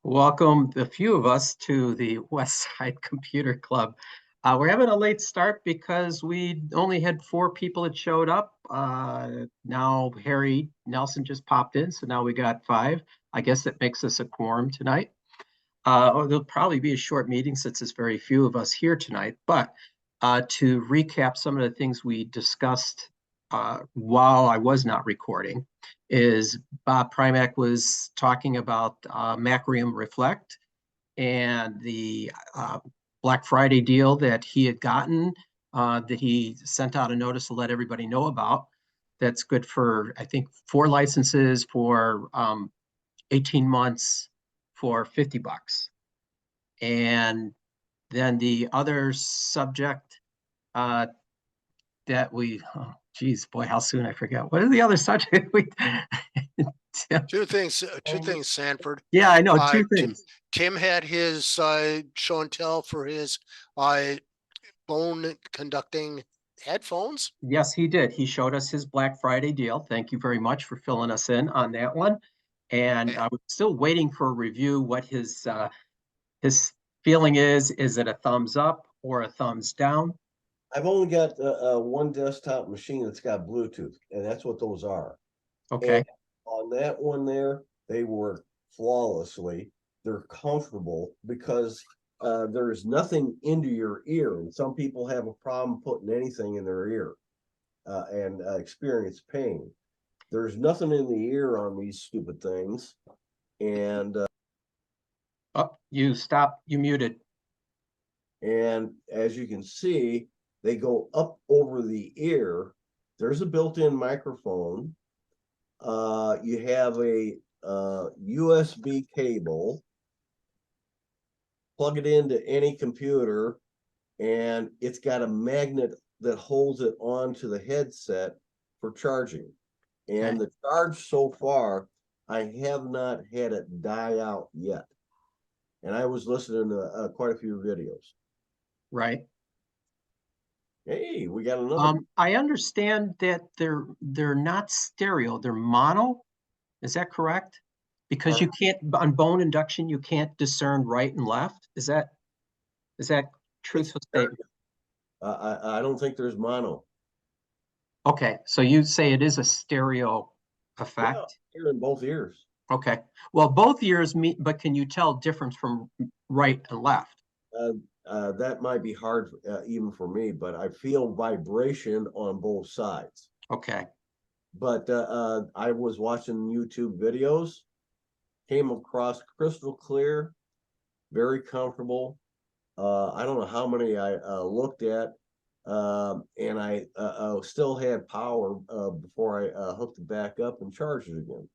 Welcome, the few of us, to the West Side Computer Club. We're having a late start because we only had 4 people that showed up. Now Harry Nelson just popped in, so now we got 5. I guess that makes us a quorum tonight. There'll probably be a short meeting since there's very few of us here tonight. But to recap some of the things we discussed while I was not recording, is Bob Primack was talking about Macrium Reflect and the Black Friday deal that he had gotten, that he sent out a notice to let everybody know about. That's good for, I think, 4 licenses for 18 months for $50. And then the other subject that we, oh, geez, boy, how soon I forget. What is the other subject? Two things, Sanford. Yeah, I know, 2 things. Tim had his show and tell for his bone conducting headphones. Yes, he did. He showed us his Black Friday deal. Thank you very much for filling us in on that one. And I was still waiting for a review, what his feeling is. Is it a thumbs up or a thumbs down? I've only got one desktop machine that's got Bluetooth, and that's what those are. Okay. And on that one there, they work flawlessly. They're comfortable because there's nothing into your ear, and some people have a problem putting anything in their ear and experience pain. There's nothing in the ear on these stupid things, and oh, you stopped. You muted. And as you can see, they go up over the ear. There's a built-in microphone. You have a USB cable. Plug it into any computer, and it's got a magnet that holds it onto the headset for charging. And the charge so far, I have not had it die out yet. And I was listening to quite a few videos. Right. Hey, we got another. I understand that they're not stereo, they're mono. Is that correct? Because you can't, on bone induction, you can't discern right and left. Is that truthful statement? I don't think there's mono. Okay, so you say it is a stereo effect? Yeah, here in both ears. Okay, well, both ears meet, but can you tell difference from right and left? That might be hard even for me, but I feel vibration on both sides. Okay. But I was watching YouTube videos, came across crystal clear, very comfortable. I don't know how many I looked at, and I still had power before I hooked it back up and charged it again.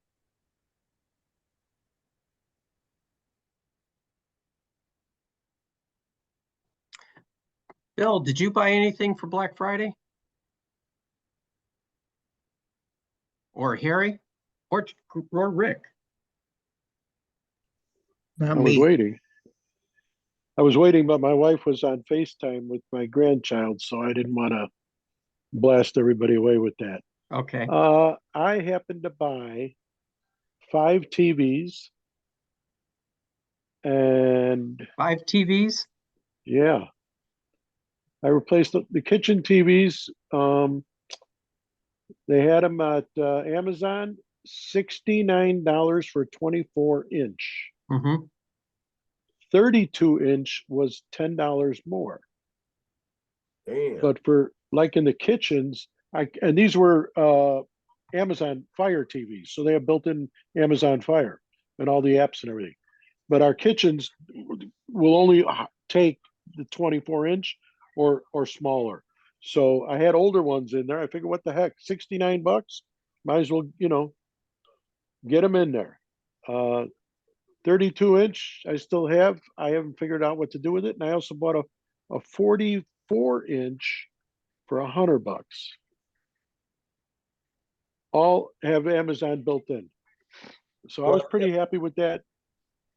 Bill, did you buy anything for Black Friday? Or Harry? Or Rick? I was waiting, but my wife was on FaceTime with my grandchild, so I didn't want to blast everybody away with that. Okay. I happened to buy 5 TVs and 5 TVs? Yeah. I replaced the kitchen TVs. They had them at Amazon, $69 for 24-inch. Mm-hmm. 32-inch was $10 more. Damn. But for like in the kitchens, and these were Amazon Fire TVs, so they have built-in Amazon Fire and all the apps and everything. But our kitchens will only take the 24-inch or smaller. So I had older ones in there. I figured, what the heck, $69? Might as well, get them in there. 32-inch, I still have. I haven't figured out what to do with it. And I also bought a 44-inch for $100. All have Amazon built in. So I was pretty happy with that.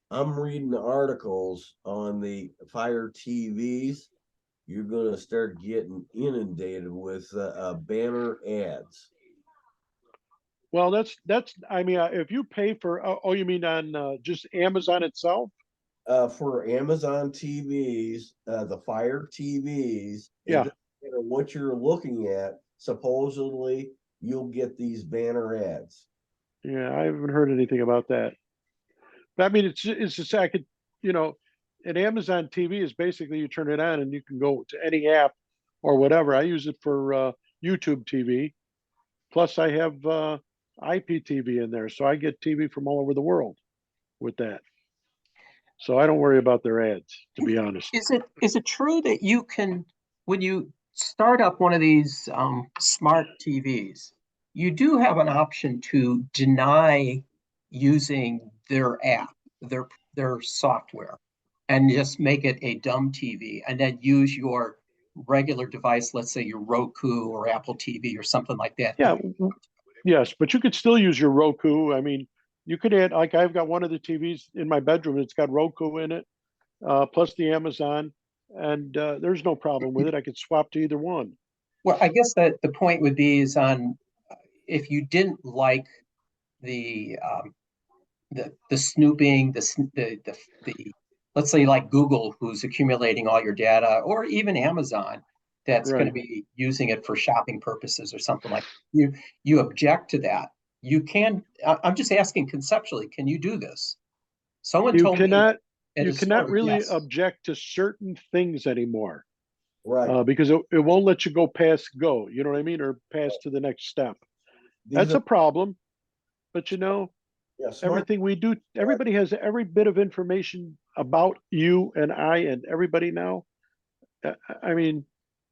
I'm reading the articles on the Fire TVs. You're going to start getting inundated with banner ads. Well, that's, I mean, if you pay for, oh, you mean on just Amazon itself? For Amazon TVs, the Fire TVs, it Yeah, doesn't matter what you're looking at, supposedly you'll get these banner ads. yeah, I haven't heard anything about that. But I mean, it's just, I could, you know, an Amazon TV is basically you turn it on and you can go to any app or whatever. I use it for YouTube TV. Plus, I have IPTV in there, so I get TV from all over the world with that. So I don't worry about their ads, to be honest. Is it true that you can, when you start up one of these smart TVs, you do have an option to deny using their app, their software, and just make it a dumb TV, and then use your regular device, let's say your Roku or Apple TV or something like that. Yeah, yes, but you could still use your Roku. I mean, you could add, like, I've got one of the TVs in my bedroom. It's got Roku in it, plus the Amazon, and there's no problem with it. I could swap to either one. Well, I guess that the point would be is on if you didn't like the the snooping, the let's say like Google, who's accumulating all your data, or even Amazon, that's going to Right. be using it for shopping purposes or something like you. You object to that. You can. I'm just asking conceptually. Can you do this? Someone You told me cannot at you a cannot store, really yes. object to certain things anymore Right. because it won't let you go past go. You know what I mean, or pass to the next step. These That's are, a problem. But you know, yeah, smart. everything we do, everybody has every bit of information about you and I and everybody now. I mean,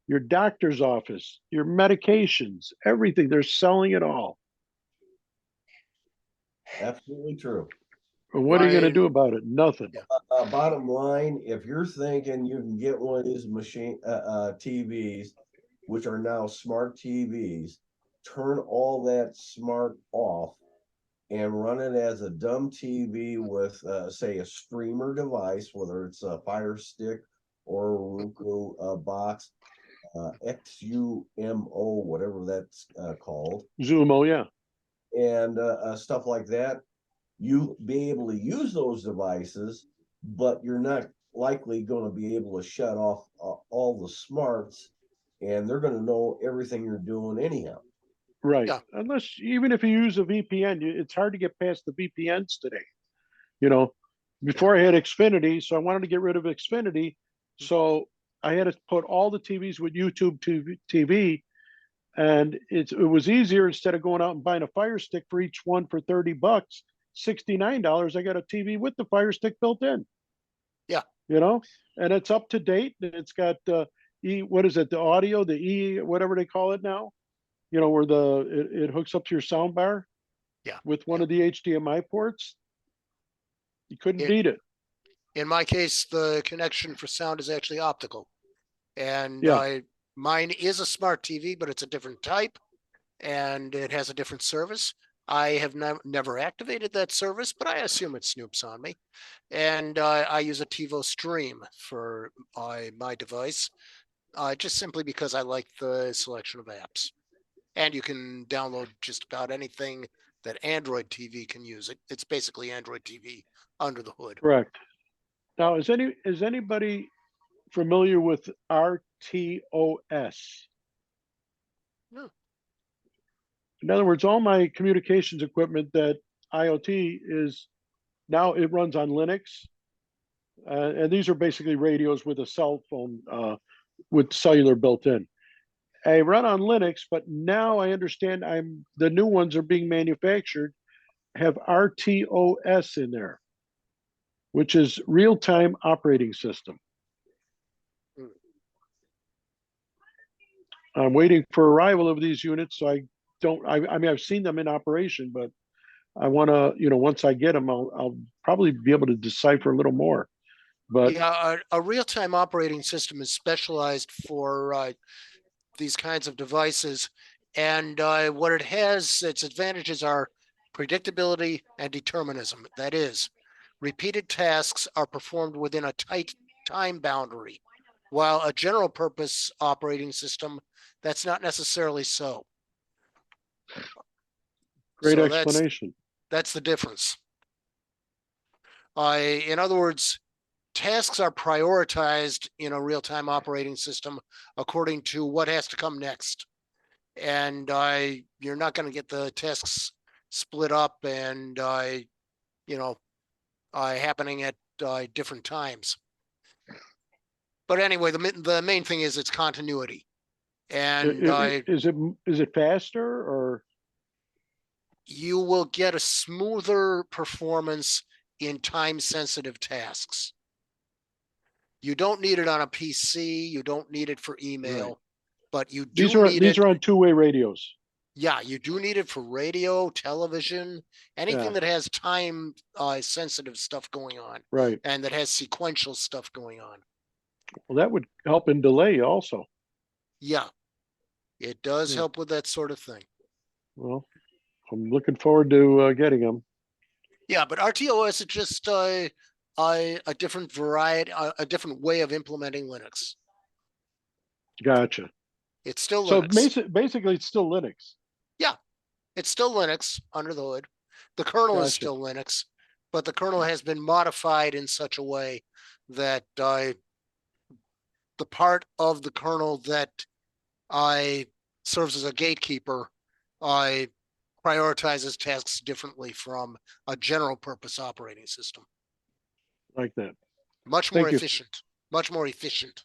your doctor's office, your medications, everything. They're selling it all. Absolutely true. What are you going to My, do about it? Nothing. yeah, Bottom line, if you're thinking you can get one of these TVs, which are now smart TVs, turn all that smart off and run it as a dumb TV with, say, a streamer device, whether it's a Fire Stick or a Roku box, XUMO, whatever that's called, Zumo, yeah. and stuff like that. You be able to use those devices, but you're not likely going to be able to shut off all the smarts, and they're going to know everything you're doing anyhow. Right. yeah, Unless, even if you use a VPN, it's hard to get past the VPNs today. You know, yeah. before I had Xfinity, so I wanted to get rid of Xfinity. So I had to put all the TVs with YouTube TV, and it was easier. Instead of going out and buying a Fire Stick for each one for $30, $69, I got a TV with the Fire Stick built in. Yeah. You know, and it's up to date. And it's got what is it? The audio, the whatever they call it now. You know, where it hooks up to your sound bar. Yeah. With one Yeah. of the HDMI ports. You couldn't It, beat it. in my case, the connection for sound is actually optical, and Yeah. mine is a smart TV, but it's a different type, and it has a different service. I have never activated that service, but I assume it snoops on me. And I use a TiVo Stream for my device, just simply because I like the selection of apps. And you can download just about anything that Android TV can use. It's basically Android TV under the hood. Correct. Now, is anybody familiar with RTOS? No. In other words, all my communications equipment that IoT is now, it runs on Linux, and these are basically radios with a cell phone with cellular built in. I run on Linux, but now I understand the new ones are being manufactured have RTOS in there, which is real-time operating system. I'm waiting for arrival of these units, so I mean, I've seen them in operation, but I want to, once I get them, I'll probably be able to decipher a little more. But yeah, a real-time operating system is specialized for these kinds of devices, and what it has, its advantages are predictability and determinism. That is, repeated tasks are performed within a tight time boundary, while a general purpose operating system, that's not necessarily so. Great So explanation. that's the difference. In other words, tasks are prioritized in a real-time operating system according to what has to come next. And you're not going to get the tasks split up and, happening at different times. But anyway, the main thing is it's continuity. And Is it faster or? you will get a smoother performance in time-sensitive tasks. You don't need it on a PC. You don't need it for email, Right. but you These do are need it. these are on two-way radios. Yeah, you do need it for radio, television, anything Yeah. that has time sensitive stuff going on Right. and that has sequential stuff going on. Well, that would help in delay also. Yeah, it does Hmm. help with that sort of thing. Well, I'm looking forward to getting them. Yeah, but RTOS is just a different variety, a different way of implementing Linux. Gotcha. It's still So Linux. basically, it's still Linux. Yeah, it's still Linux under the hood. The kernel is Gotcha. still Linux, but the kernel has been modified in such a way that the part of the kernel that serves as a gatekeeper prioritizes tasks differently from a general purpose operating system. Like that. Much more Thank you. efficient. Much more efficient.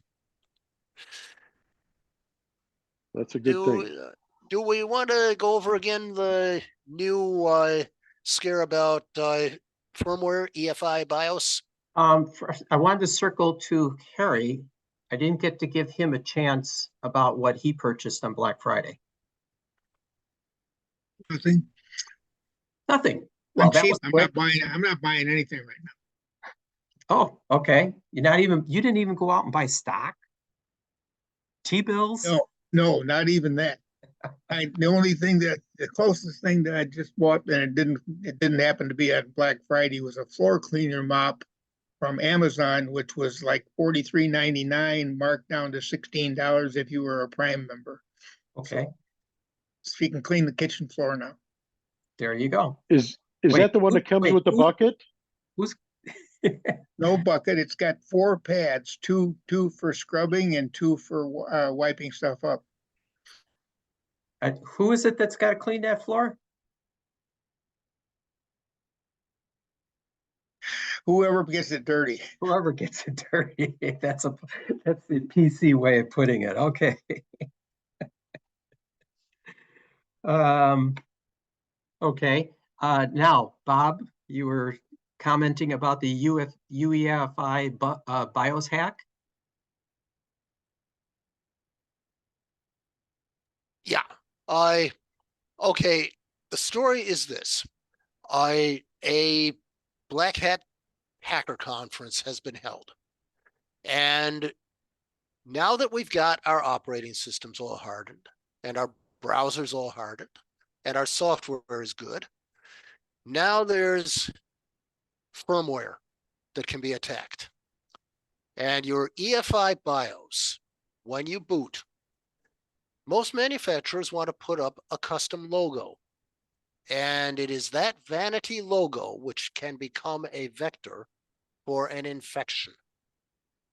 That's a good thing. Do we want to go over again the new scare about firmware EFI BIOS? First, I wanted to circle to Harry. I didn't get to give him a chance about what he purchased on Black Friday. Nothing. Nothing. Well, I'm that cheap. was I'm quick. not buying. I'm not buying anything right now. Oh, okay. You didn't even go out and buy stock? T-bills? No, not even that. The closest thing that I just bought, and it didn't happen to be on Black Friday, was a floor cleaner mop from Amazon, which was like $43.99, marked down to $16 if you were a Prime member. Okay, So you can clean the kitchen floor now. there you go. Is Wait, that the one that comes with the bucket? Who's No bucket. It's got 4 pads, two for scrubbing and 2 for wiping stuff up. who is it that's got to clean that floor? Whoever gets it dirty. Whoever gets it dirty. That's the PC way of putting it. Okay. Okay. Now, Bob, you were commenting about the UEFI Bios hack. Yeah. Okay. The story is this. A Black Hat hacker conference has been held. And now that we've got our operating systems all hardened and our browsers all hardened and our software is good, now there's firmware that can be attacked. And your EFI BIOS, when you boot, most manufacturers want to put up a custom logo. And it is that vanity logo which can become a vector for an infection.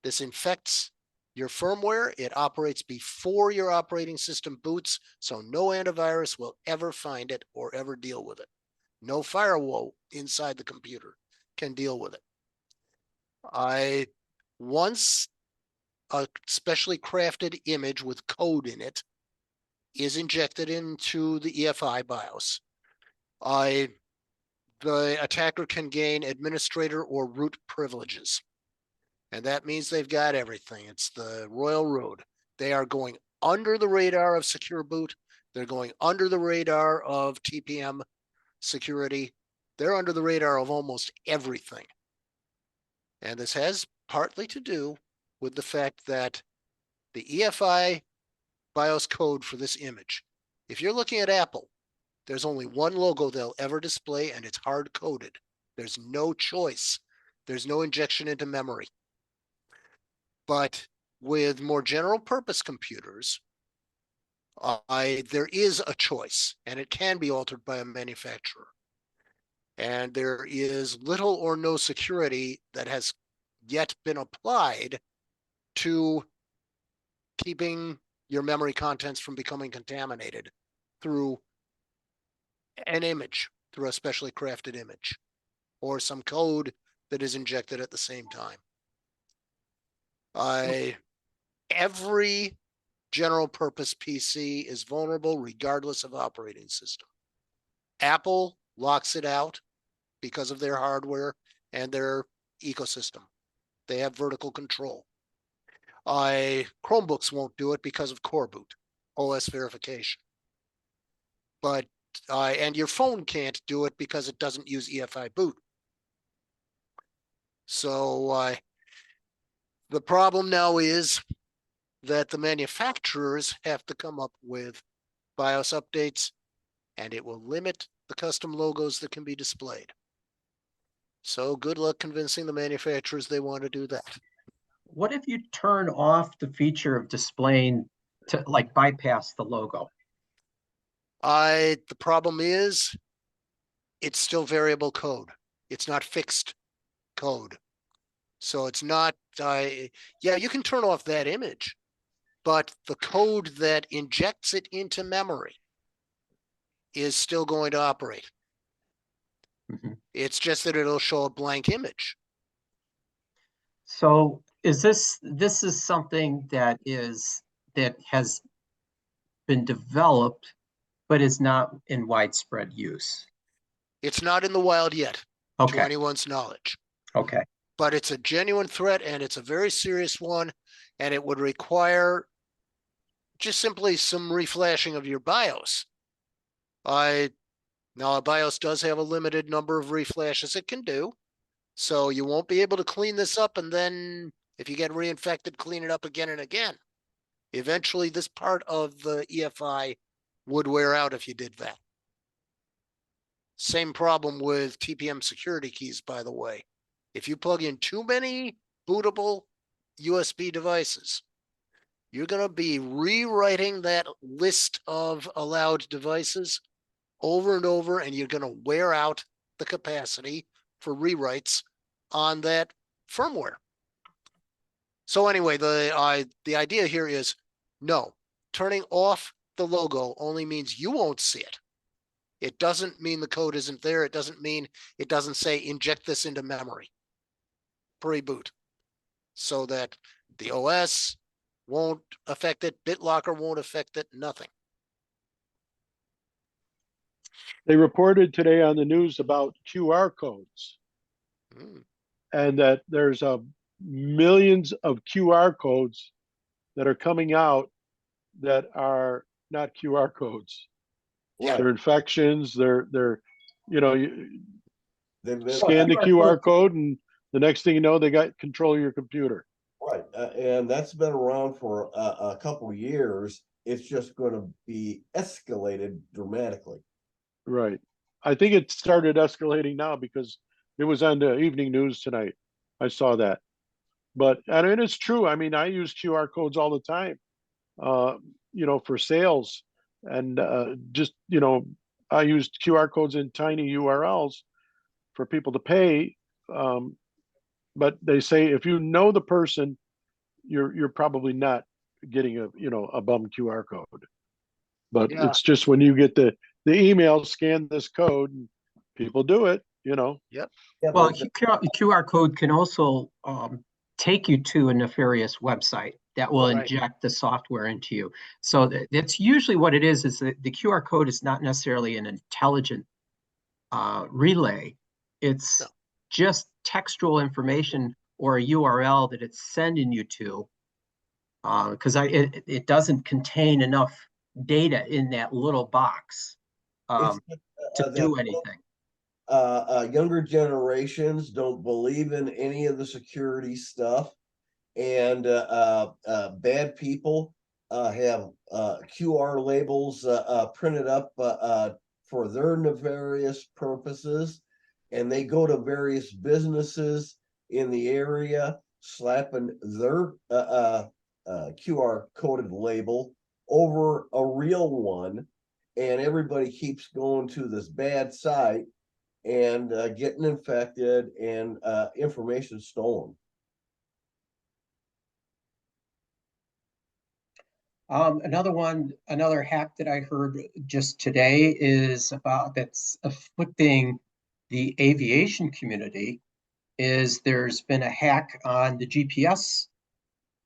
This infects your firmware. It operates before your operating system boots, so no antivirus will ever find it or ever deal with it. No firewall inside the computer can deal with it. Once a specially crafted image with code in it is injected into the EFI BIOS, the attacker can gain administrator or root privileges. And that means they've got everything. It's the royal road. They are going under the radar of secure boot. They're going under the radar of TPM security. They're under the radar of almost everything. And this has partly to do with the fact that the EFI BIOS code for this image, if you're looking at Apple, there's only one logo they'll ever display, and it's hard-coded. There's no choice. There's no injection into memory. But with more general purpose computers, There is a choice, and it can be altered by a manufacturer. And there is little or no security that has yet been applied to keeping your memory contents from becoming contaminated through an image, through a specially crafted image, or some code that is injected at the same time. Every general purpose PC is vulnerable regardless of operating system. Apple locks it out because of their hardware and their ecosystem. They have vertical control. Chromebooks won't do it because of core boot, OS verification. But and your phone can't do it because it doesn't use EFI boot. So the problem now is that the manufacturers have to come up with BIOS updates, and it will limit the custom logos that can be displayed. So good luck convincing the manufacturers they want to do that. What if you turn off the feature of displaying to like bypass the logo? The problem is it's still variable code. It's not fixed code. So it's not, yeah, you can turn off that image, but the code that injects it into memory is still going to operate. Mm-hmm. It's just that it'll show a blank image. So is this is something that has been developed, but is not in widespread use? It's not in the wild yet, Okay. to anyone's knowledge. Okay. But it's a genuine threat, and it's a very serious one, and it would require just simply some reflashing of your BIOS. Now a BIOS does have a limited number of reflashes it can do, so you won't be able to clean this up, and then if you get reinfected, clean it up again and again. Eventually, this part of the EFI would wear out if you did that. Same problem with TPM security keys, by the way. If you plug in too many bootable USB devices, you're going to be rewriting that list of allowed devices over and over, and you're going to wear out the capacity for rewrites on that firmware. So anyway, the idea here is no, turning off the logo only means you won't see it. It doesn't mean the code isn't there. It doesn't mean it doesn't say inject this into memory pre-boot, so that the OS won't affect it, BitLocker won't affect it, nothing. They reported today on the news about QR codes, and that there's millions of QR codes that are coming out that are not QR codes. Yeah. They're infections. They're you They've scan the QR code, and the next thing you know, they got control of your computer. Right, and that's been around for a couple of years. It's just going to be escalated dramatically. Right. I think it started escalating now because it was on the evening news tonight. I saw that. But and it is true. I mean, I use QR codes all the time, for sales, and just I used QR codes in tiny URLs for people to pay. But they say if you know the person, you're probably not getting a bum QR code. But Yeah. it's just when you get the email, scan this code, and people do it. Yep. Yeah, Well, QR code can also take you to a nefarious website that will inject the software into you. So that's usually what it is that the QR code is not necessarily an intelligent relay. It's just textual information or a URL that it's sending you to, because it doesn't contain enough data in that little box to do anything. Younger generations don't believe in any of the security stuff, and bad people have QR labels printed up for their nefarious purposes, and they go to various businesses in the area slapping their QR coded label over a real one, and everybody keeps going to this bad site and getting infected and information stolen. Another hack that I heard just today is about that's afflicting the aviation community is there's been a hack on the GPS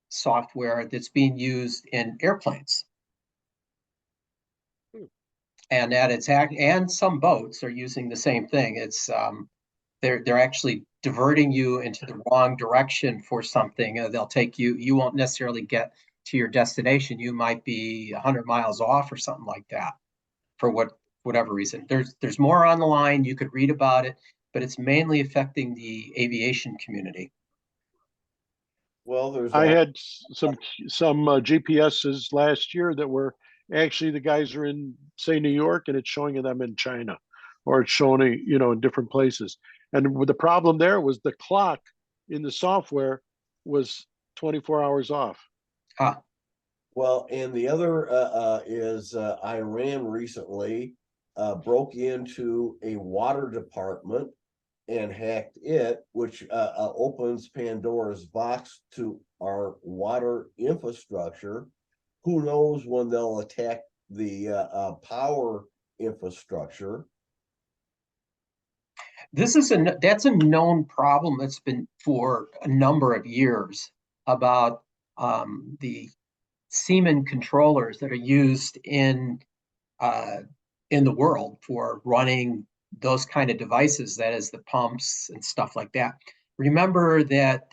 software that's being used in airplanes. And that it's and some boats are using the same thing. It's they're actually diverting you into the wrong direction for something. They'll take you. You won't necessarily get to your destination. You might be 100 miles off or something like that. For whatever reason, there's more on the line. You could read about it, but it's mainly affecting the aviation community. Well, there's I had some GPSs last year that were actually the guys are in, say, New York, and it's showing them in China, or it's showing, in different places. And the problem there was the clock in the software was 24 hours off. Ah, well, and the other is Iran recently broke into a water department and hacked it, which opens Pandora's box to our water infrastructure. Who knows when they'll attack the power infrastructure? that's a known problem that's been for a number of years about the Siemens controllers that are used uh, in the world for running those kind of devices, that is the pumps and stuff like that. Remember that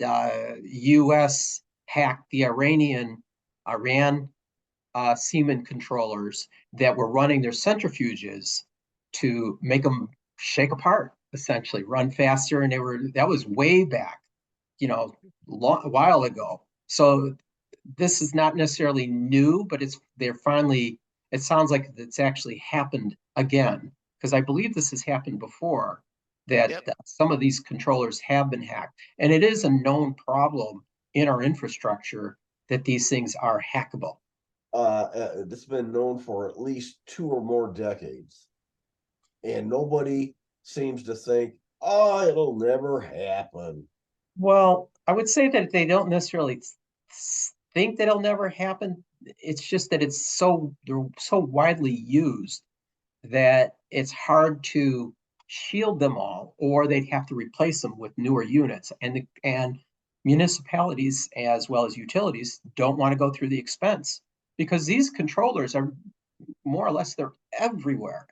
U.S. hacked the Iran Siemens controllers that were running their centrifuges to make them shake apart, essentially run faster, and that was way back, a while ago. So this is not necessarily new, but it sounds like it's actually happened again, because I believe this has happened before, that Yep. some of these controllers have been hacked. And it is a known problem in our infrastructure that these things are hackable. It's been known for at least 2 or more decades, and nobody seems to think, oh, it'll never happen. Well, I would say that they don't necessarily think that it'll never happen. It's just that they're so widely used that it's hard to shield them all, or they'd have to replace them with newer units. And municipalities as well as utilities don't want to go through the expense, because these controllers are more or less, they're everywhere.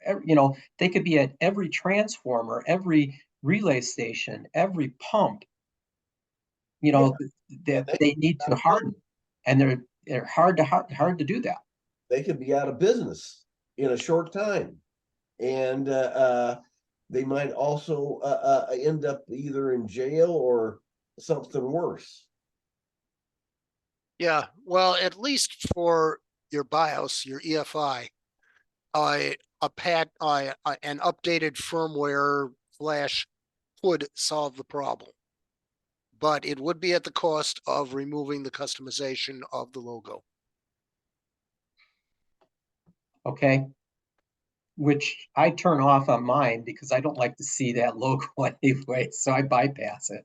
They could be at every transformer, every relay station, every pump, Yeah. that they need to harden, and they're hard to do that. They could be out of business in a short time, and they might also end up either in jail or something worse. Yeah, well, at least for your BIOS, your EFI, an updated firmware flash would solve the problem, but it would be at the cost of removing the customization of the logo. Okay, which I turn off on mine because I don't like to see that logo anyway, so I bypass it.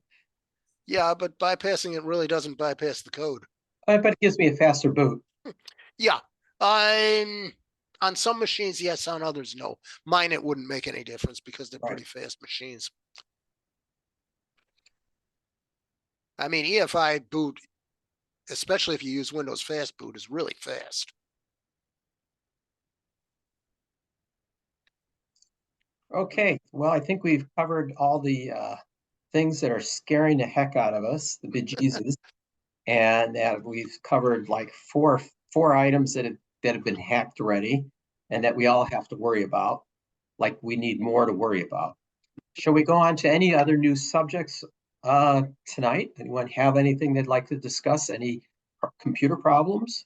Yeah, but bypassing it really doesn't bypass the code. But it gives me a faster boot. Yeah, on some machines, yes. On others, no. Mine, it wouldn't make any difference because they're pretty fast machines. I mean, EFI boot, especially if you use Windows Fast Boot, is really fast. Okay, well, I think we've covered all the things that are scaring the heck out of us, the bejesus, and that we've covered like four items that have been hacked already, and that we all have to worry about. Like, we need more to worry about. Shall we go on to any other new subjects tonight? Anyone have anything they'd like to discuss? Any computer problems?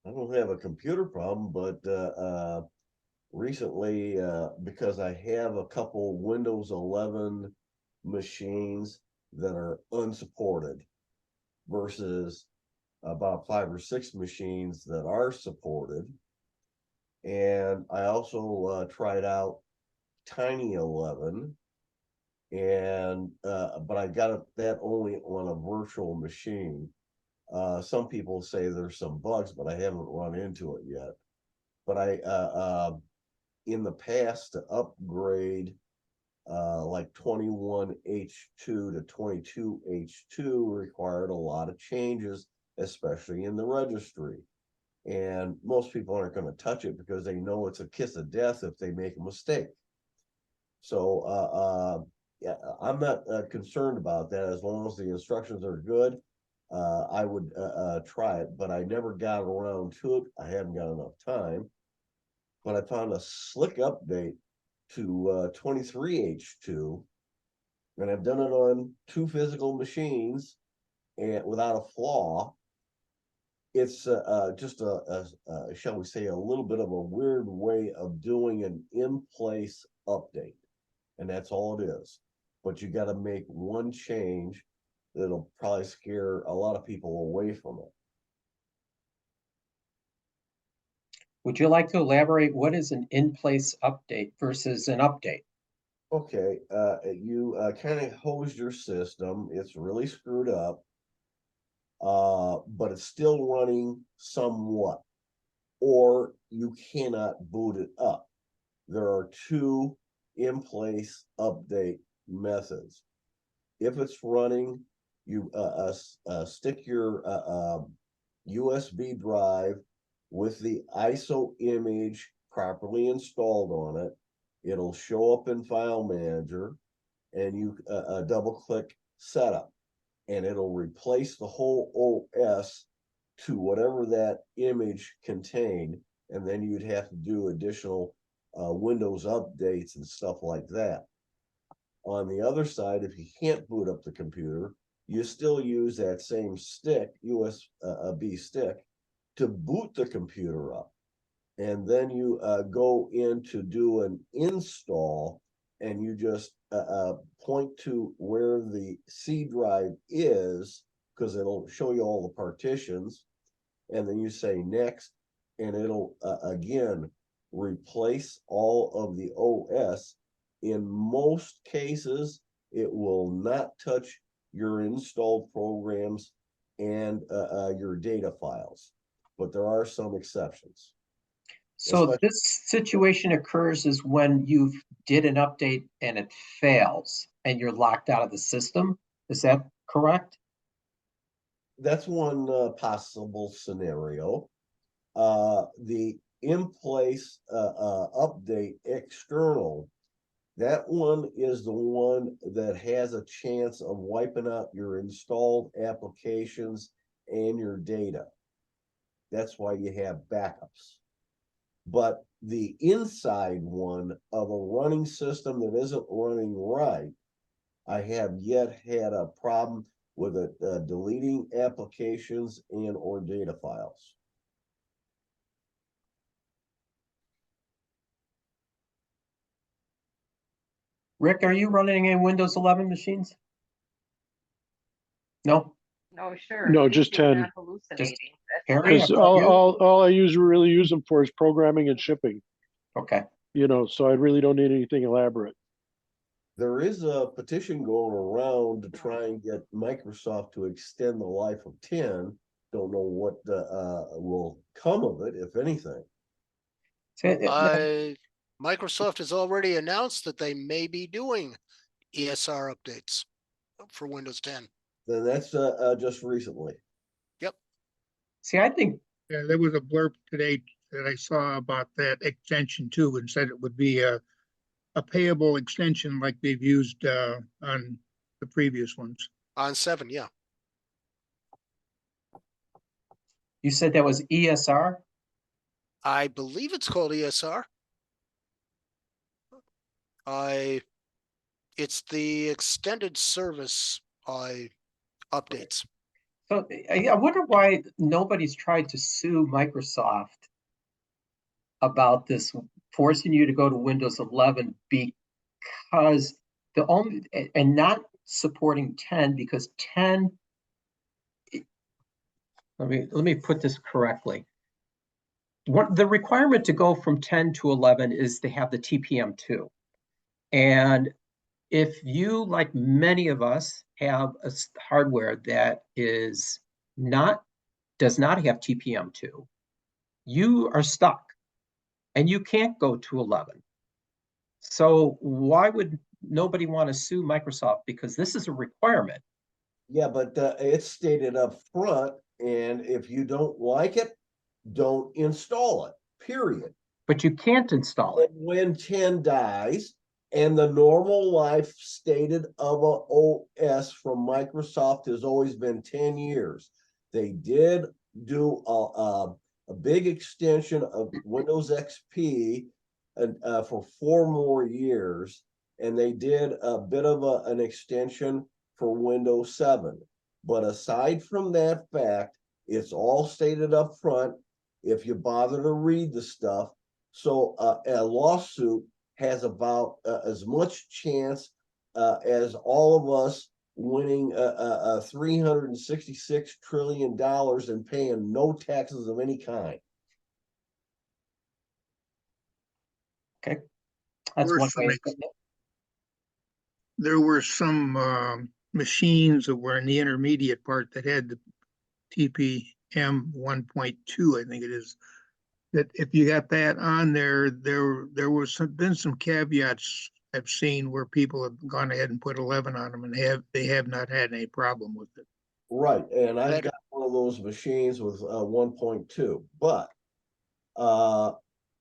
I don't have a computer problem, but recently, because I have a couple Windows 11 machines that are unsupported versus about 5 or 6 machines that are supported. And I also tried out Tiny 11, and but I got that only on a virtual machine. Some people say there's some bugs, but I haven't run into it yet. But in the past, to upgrade like 21H2 to 22H2 required a lot of changes, especially in the registry. And most people aren't going to touch it because they know it's a kiss of death if they make a mistake. So yeah, I'm not concerned about that as long as the instructions are good. I would try it, but I never got around to it. I haven't got enough time. But I found a slick update to 23H2, and I've done it on 2 physical machines and without a flaw. It's just shall we say, a little bit of a weird way of doing an in-place update, and that's all it is. But you got to make one change that'll probably scare a lot of people away from it. Would you like to elaborate what is an in-place update versus an update? Okay, you kind of hose your system. It's really screwed up, but it's still running somewhat, or you cannot boot it up. There are 2 in-place update methods. If it's running, you stick your USB drive with the ISO image properly installed on it. It'll show up in File Manager, and you double click Setup, and it'll replace the whole OS to whatever that image contained, and then you'd have to do additional Windows updates and stuff like that. On the other side, if you can't boot up the computer, you still use that same stick, USB stick, to boot the computer up. And then you go in to do an install, and you just point to where the C drive is, because it'll show you all the partitions. And then you say next, and it'll again replace all of the OS. In most cases, it will not touch your installed programs and your data files, but there are some exceptions. So this situation occurs is when you've did an update and it fails and you're locked out of the system. Is that correct? That's one possible scenario. The in-place update external, that one is the one that has a chance of wiping out your installed applications and your data. That's why you have backups. But the inside one of a running system that isn't running right, I have yet had a problem with it deleting applications and or data files. Rick, are you running any Windows 11 machines? No? No, sure. No, At least just he's 10. not hallucinating. That's Harry, fine. Because how about you? all I really use them for is programming and shipping. Okay. So I really don't need anything elaborate. There is a petition going around to try and get Microsoft to extend the life of 10. Don't know what will come of it, if anything. Microsoft has already announced that they may be doing ESR updates for Windows 10. Then that's just recently. Yep. See, I think Yeah, there was a blurb today that I saw about that extension too, and said it would be a payable extension like they've used on the previous ones. On 7, yeah. you said that was ESR. I believe it's called ESR. It's the extended service updates. So I wonder why nobody's tried to sue Microsoft about this, forcing you to go to Windows 11 because the only, and not supporting 10 because 10, let me put this correctly. What the requirement to go from 10 to 11 is to have the TPM2. And if you, like many of us, have a hardware that does not have TPM2, you are stuck and you can't go to 11. So why would nobody want to sue Microsoft? Because this is a requirement. Yeah, but it's stated up front, and if you don't like it, don't install it, period. But you can't install And it. when 10 dies, and the normal life stated of a OS from Microsoft has always been 10 years. They did do a big extension of Windows XP for 4 more years, and they did a bit of an extension for Windows 7. But aside from that fact, it's all stated up front if you bother to read the stuff. So a lawsuit has about as much chance as all of us winning $366 trillion and paying no taxes of any kind. Okay, that's Were one some way. ex- There were some machines that were in the intermediate part that had the TPM 1.2, I think it is. That if you got that on there, there was been some caveats I've seen where people have gone ahead and put 11 on them, and they have not had any problem with it. Right, and I've That- got one of those machines with 1.2, but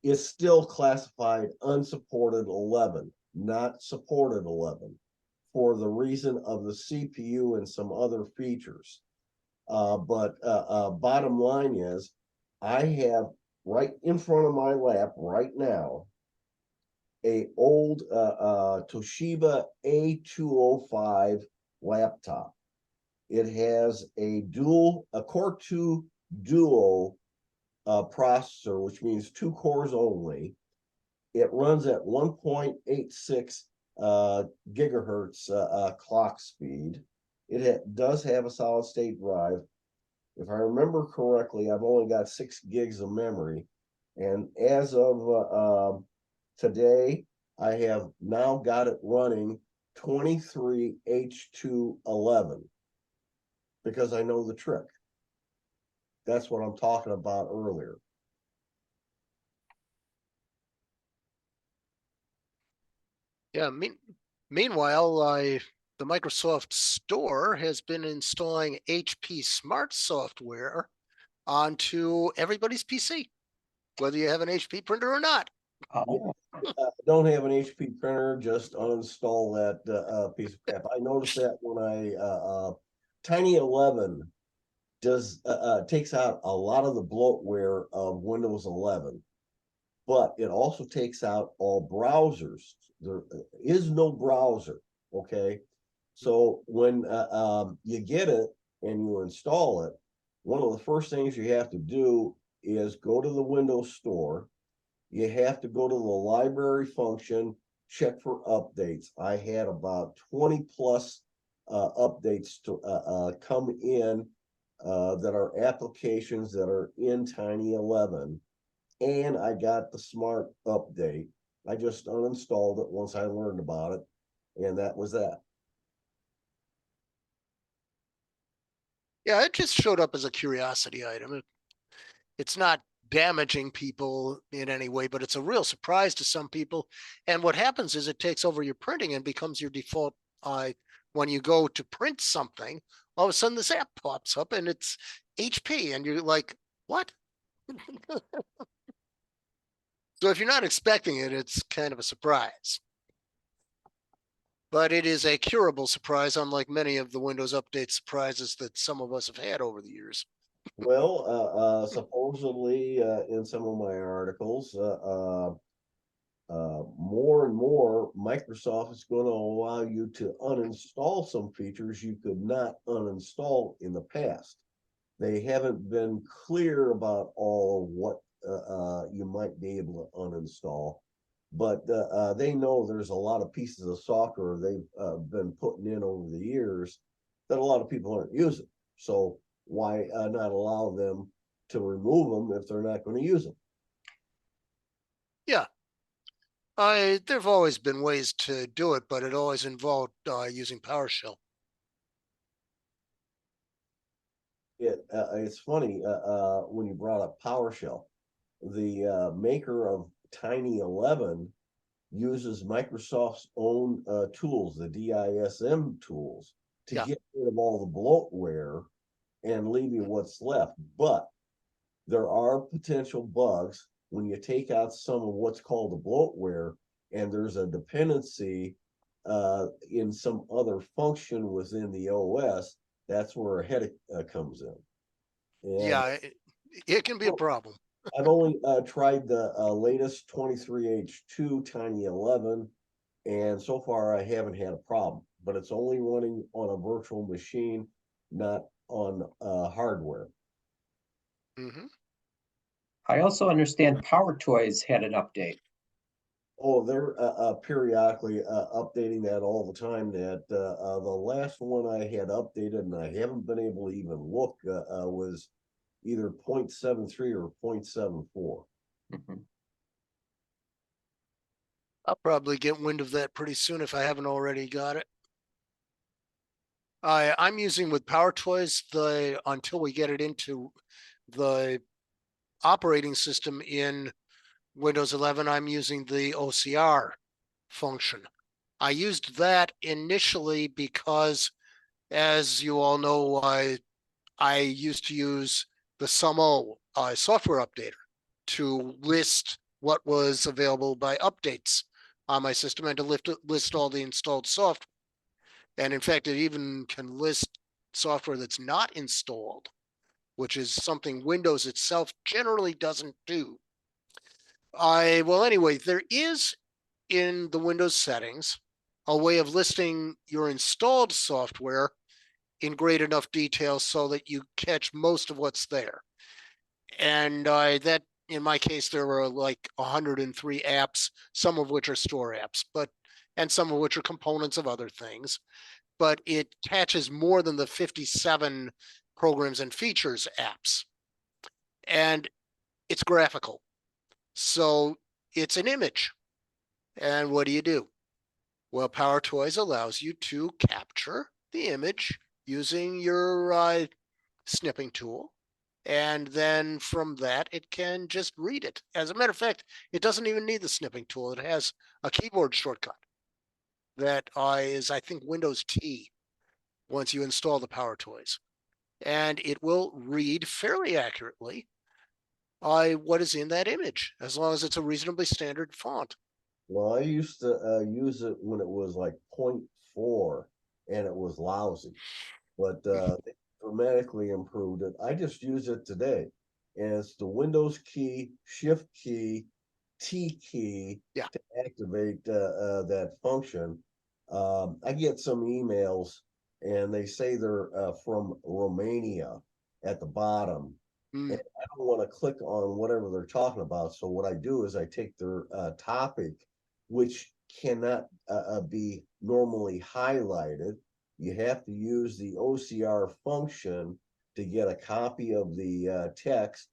it's still classified unsupported 11, not supported 11, for the reason of the CPU and some other features. But bottom line is, I have right in front of my lap right now a old Toshiba A205 laptop. It has a Core 2 Duo processor, which means 2 cores only. It runs at 1.86 gigahertz clock speed. It does have a solid state drive. If I remember correctly, I've only got 6 gigs of memory. And as of today, I have now got it running 23H211 because I know the trick. That's what I'm talking about earlier. Yeah. Meanwhile, the Microsoft Store has been installing HP Smart software onto everybody's PC, whether you have an HP printer or not. Oh, Don't have an HP printer, just uninstall that piece of crap. I noticed that when Tiny 11 takes out a lot of the bloatware of Windows 11, but it also takes out all browsers. There is no browser, okay? So when you get it and you install it, one of the first things you have to do is go to the Windows Store. You have to go to the library function, check for updates. I had about 20 plus updates to come in that are applications that are in Tiny 11. And I got the smart update. I just uninstalled it once I learned about it. And that was that. Yeah, it just showed up as a curiosity item. It's not damaging people in any way, but it's a real surprise to some people. And what happens is it takes over your printing and becomes your default. When you go to print something, all of a sudden this app pops up and it's HP, and you're like, what? So if you're not expecting it, it's kind of a surprise. But it is a curable surprise, unlike many of the Windows Update surprises that some of us have had over the years. Well, supposedly in some of my articles, more and more Microsoft is going to allow you to uninstall some features you could not uninstall in the past. They haven't been clear about all of what you might be able to uninstall, but they know there's a lot of pieces of software they've been putting in over the years that a lot of people aren't using. So why not allow them to remove them if they're not going to use them? Yeah. There've always been ways to do it, but it always involved using PowerShell. It's funny when you brought up PowerShell. The maker of Tiny 11 uses Microsoft's own tools, the DISM tools, to Yeah. get rid of all the bloatware and leave you what's left. But there are potential bugs when you take out some of what's called the bloatware, and there's a dependency in some other function within the OS. That's where a headache comes in. And Yeah, it can be a problem. I've only tried the latest 23H2 Tiny 11, and so far I haven't had a problem. But it's only running on a virtual machine, not on hardware. Hmm. I also understand PowerToys had an update. Oh, they're periodically updating that all the time. That the last one I had updated, and I haven't been able to even look, was either 0.73 or 0.74. Mhm. I'll probably get wind of that pretty soon if I haven't already got it. I'm using with PowerToys until we get it into the operating system in Windows 11, I'm using the OCR function. I used that initially because, as you all know, I used to use the SUMO software updater to list what was available by updates on my system and to list all the installed software. And in fact, it even can list software that's not installed, which is something Windows itself generally doesn't do. Well, anyway, there is in the Windows settings a way of listing your installed software in great enough detail so that you catch most of what's there. And that, in my case, there were like 103 apps, some of which are store apps, and some of which are components of other things. But it catches more than the 57 programs and features apps. And it's graphical. So it's an image. And what do? Well, PowerToys allows you to capture the image using your snipping tool. And then from that, it can just read it. As a matter of fact, it doesn't even need the snipping tool. It has a keyboard shortcut that is, I think, Windows T once you install the PowerToys. And it will read fairly accurately what is in that image, as long as it's a reasonably standard font. Well, I used to use it when it was like 0.4 and it was lousy, but they dramatically improved it. I just use it today, and it's the Windows key, Shift key, T key Yeah. to activate that function. I get some emails, and they say they're from Romania at the bottom. Mm. And I don't want to click on whatever they're talking about. So what I do is I take their topic, which cannot be normally highlighted. You have to use the OCR function to get a copy of the text,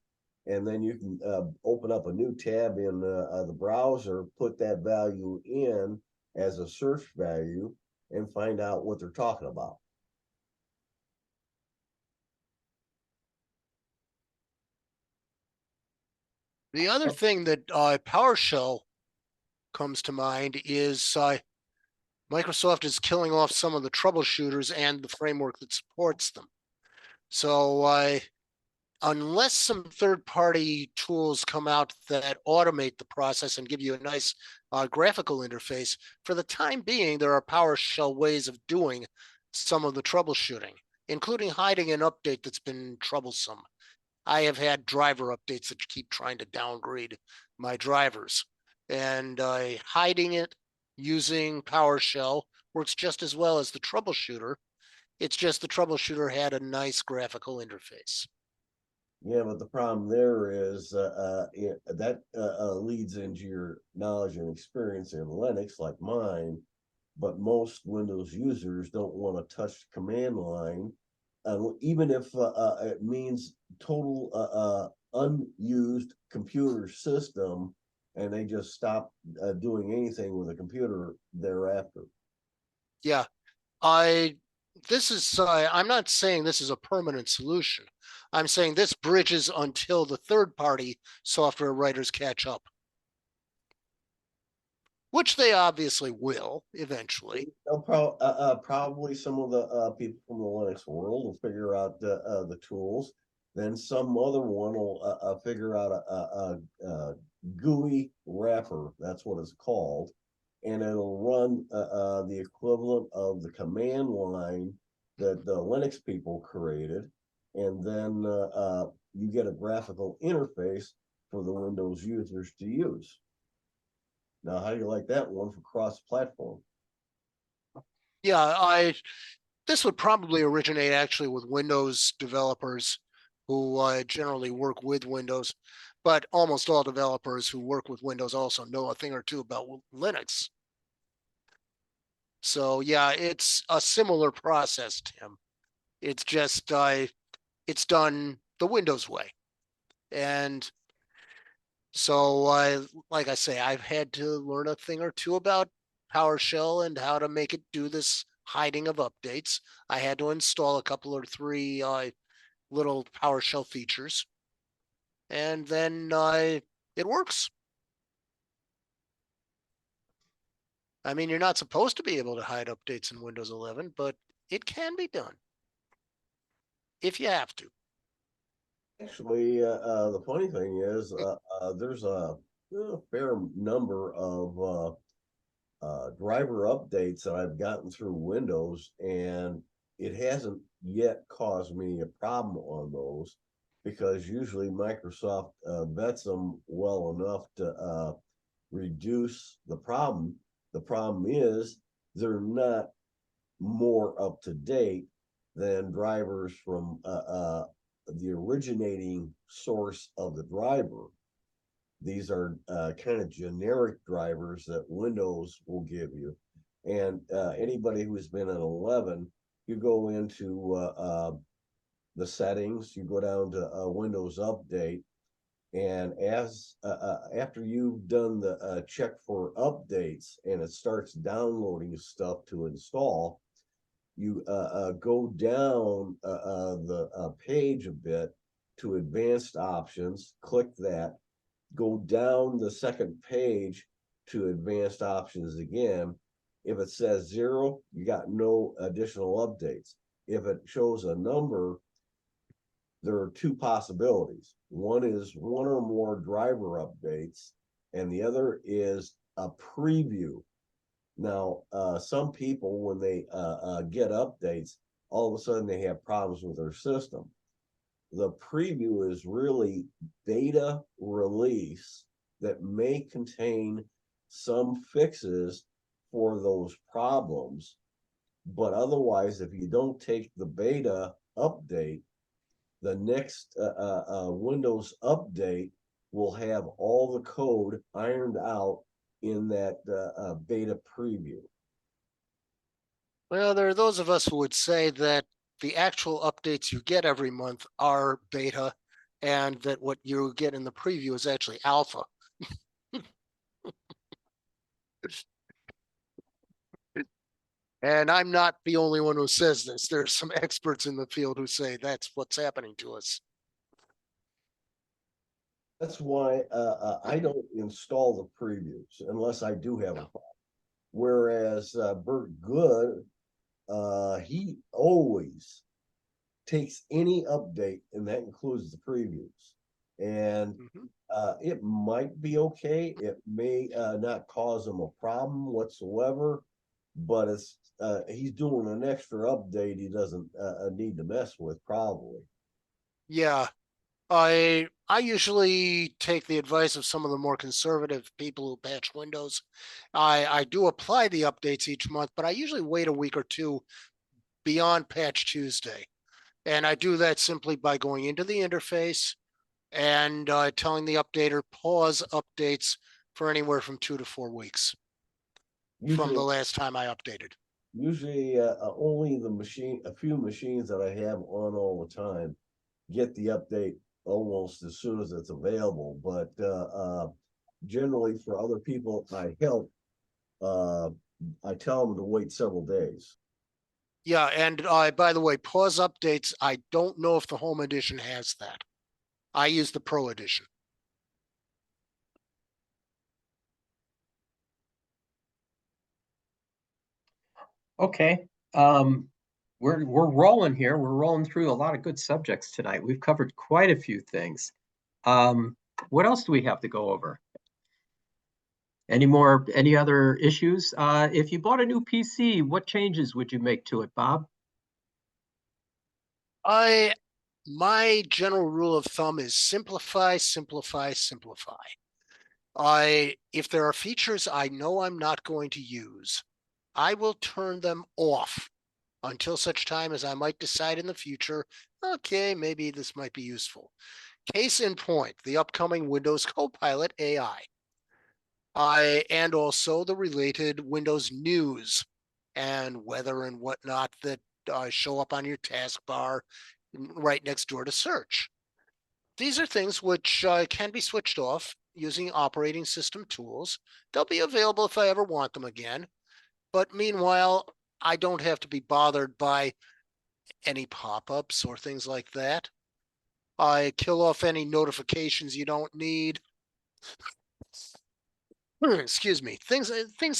and then you can open up a new tab in the browser, put that value in as a search value, and find out what they're talking about. The other thing that PowerShell comes to mind is Microsoft is killing off some of the troubleshooters and the framework that supports them. So unless some third-party tools come out that automate the process and give you a nice graphical interface, for the time being, there are PowerShell ways of doing some of the troubleshooting, including hiding an update that's been troublesome. I have had driver updates that keep trying to downgrade my drivers, and hiding it using PowerShell works just as well as the troubleshooter. It's just the troubleshooter had a nice graphical interface. Yeah, but the problem there is that leads into your knowledge and experience in Linux, like mine. But most Windows users don't want to touch the command line even if it means total unused computer system, and they just stop doing anything with a computer thereafter. Yeah, this is, I'm not saying this is a permanent solution. I'm saying this bridges until the third-party software writers catch up, which they obviously will eventually. They'll probably some of the people from the Linux world will figure out the tools. Then some other one will figure out a GUI wrapper. That's what it's called, and it'll run the equivalent of the command line that the Linux people created, and then you get a graphical interface for the Windows users to use. Now, how do you like that one for cross-platform? Yeah, this would probably originate actually with Windows developers who generally work with Windows, but almost all developers who work with Windows also know a thing or two about Linux. So yeah, it's a similar process, Tim. It's just it's done the Windows way. And so like I say, I've had to learn a thing or two about PowerShell and how to make it do this hiding of updates. I had to install a couple or three little PowerShell features, and then it works. I mean, you're not supposed to be able to hide updates in Windows 11, but it can be done if you have to. Actually, the funny thing is, there's a fair number of driver updates that I've gotten through Windows, and it hasn't yet caused me a problem on those, because usually Microsoft vets them well enough to reduce the problem. The problem is they're not more up to date than drivers from the originating source of the driver. These are kind of generic drivers that Windows will give you. And anybody who's been in 11, you go into the settings, you go down to Windows Update, and as after you've done the check for updates and it starts downloading stuff to install, you go down the page a bit to advanced options, click that, go down the second page to advanced options again. If it says 0, you got no additional updates. If it shows a number, there are two possibilities. One is one or more driver updates, and the other is a preview. Now, some people, when they get updates, all of a sudden they have problems with their system. The preview is really beta release that may contain some fixes for those problems. But otherwise, if you don't take the beta update, the next Windows update will have all the code ironed out in that beta preview. Well, there are those of us who would say that the actual updates you get every month are beta, and that what you get in the preview is actually alpha. And I'm not the only one who says this. There's some experts in the field who say that's what's happening to us. That's why I don't install the previews unless I do have a problem. Whereas Bert Good, he always takes any update, and that includes the previews. And it might be okay. It may not cause him a problem whatsoever, but it's he's doing an extra update he doesn't need to mess with, probably. Yeah, I usually take the advice of some of the more conservative people who patch Windows. I do apply the updates each month, but I usually wait a week or two beyond Patch Tuesday. And I do that simply by going into the interface and telling the updater pause updates for anywhere from 2 to 4 weeks from the Usually, last time I updated. Usually, only a few machines that I have on all the time get the update almost as soon as it's available. But generally, for other people I help, I tell them to wait several days. Yeah, and by the way, pause updates. I don't know if the home edition has that. I use the pro edition. Okay. We're rolling here. We're rolling through a lot of good subjects tonight. We've covered quite a few things. What else do we have to go over? Any other issues? If you bought a new PC, what changes would you make to it, Bob? My general rule of thumb is simplify, simplify, simplify. If there are features I know I'm not going to use, I will turn them off until such time as I might decide in the future, okay, maybe this might be useful. Case in point, the upcoming Windows CoPilot AI. And also the related Windows news and weather and whatnot that show up on your taskbar right next door to search. These are things which can be switched off using operating system tools. They'll be available if I ever want them again. But meanwhile, I don't have to be bothered by any pop-ups or things like that. I kill off any notifications you don't need. Excuse me, things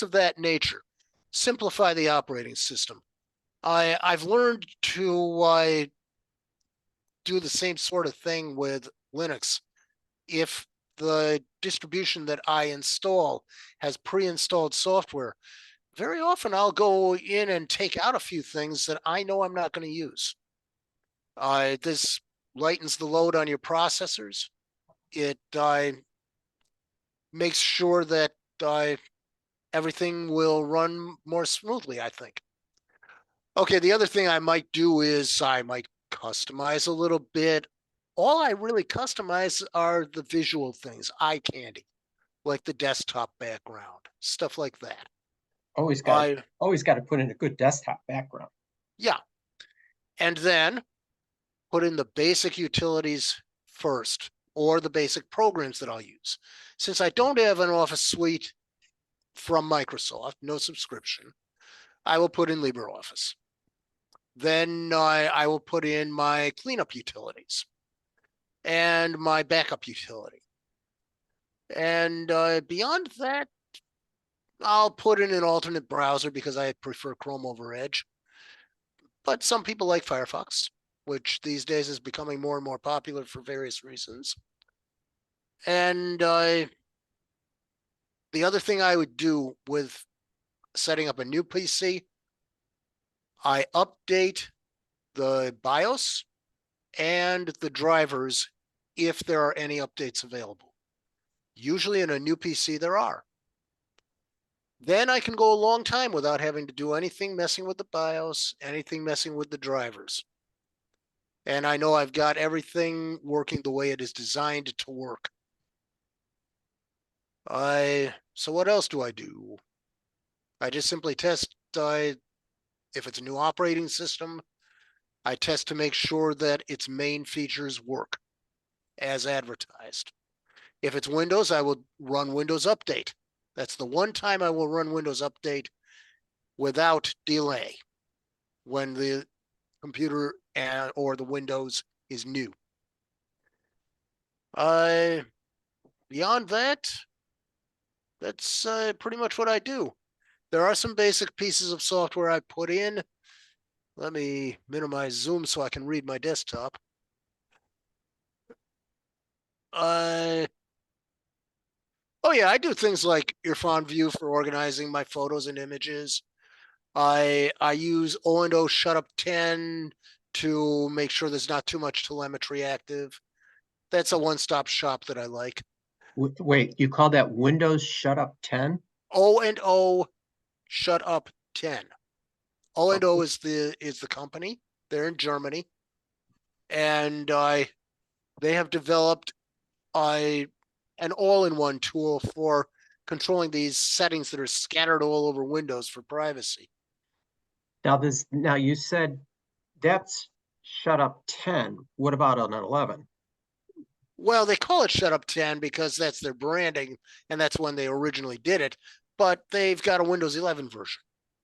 of that nature. Simplify the operating system. I've learned to do the same sort of thing with Linux. If the distribution that I install has pre-installed software, very often I'll go in and take out a few things that I know I'm not going to use. This lightens the load on your processors. It makes sure that everything will run more smoothly, I think. Okay, the other thing I might do is I might customize a little bit. All I really customize are the visual things, eye candy, like the desktop background, stuff like that. Always got to put in a good desktop background. Yeah. And then put in the basic utilities first, or the basic programs that I'll use. Since I don't have an Office suite from Microsoft, no subscription, I will put in LibreOffice. Then I will put in my cleanup utilities and my backup utility. And beyond that, I'll put in an alternate browser because I prefer Chrome over Edge. But some people like Firefox, which these days is becoming more and more popular for various reasons. And the other thing I would do with setting up a new PC, I update the BIOS and the drivers if there are any updates available. Usually in a new PC there are. Then I can go a long time without having to do anything messing with the BIOS, anything messing with the drivers. And I know I've got everything working the way it is designed to work. So what else do I do? I just simply test if it's a new operating system, I test to make sure that its main features work as advertised. If it's Windows, I will run Windows Update. That's the one time I will run Windows Update without delay when the computer or the Windows is new. Beyond that, that's pretty much what I do. There are some basic pieces of software I put in. Let me minimize Zoom so I can read my desktop. Oh yeah, I do things like Earphone View for organizing my photos and images. I use ONO Shutup 10 to make sure there's not too much telemetry active. That's a one-stop shop that I like. Wait, you call that Windows Shutup 10? ONO Shutup 10. ONO is the company. They're in Germany, and they have developed an all-in-one tool for controlling these settings that are scattered all over Windows for privacy. Now you said that's Shutup 10. What about on an 11? Well, they call it Shutup 10 because that's their branding, and that's when they originally did it. But they've got a Windows 11 version.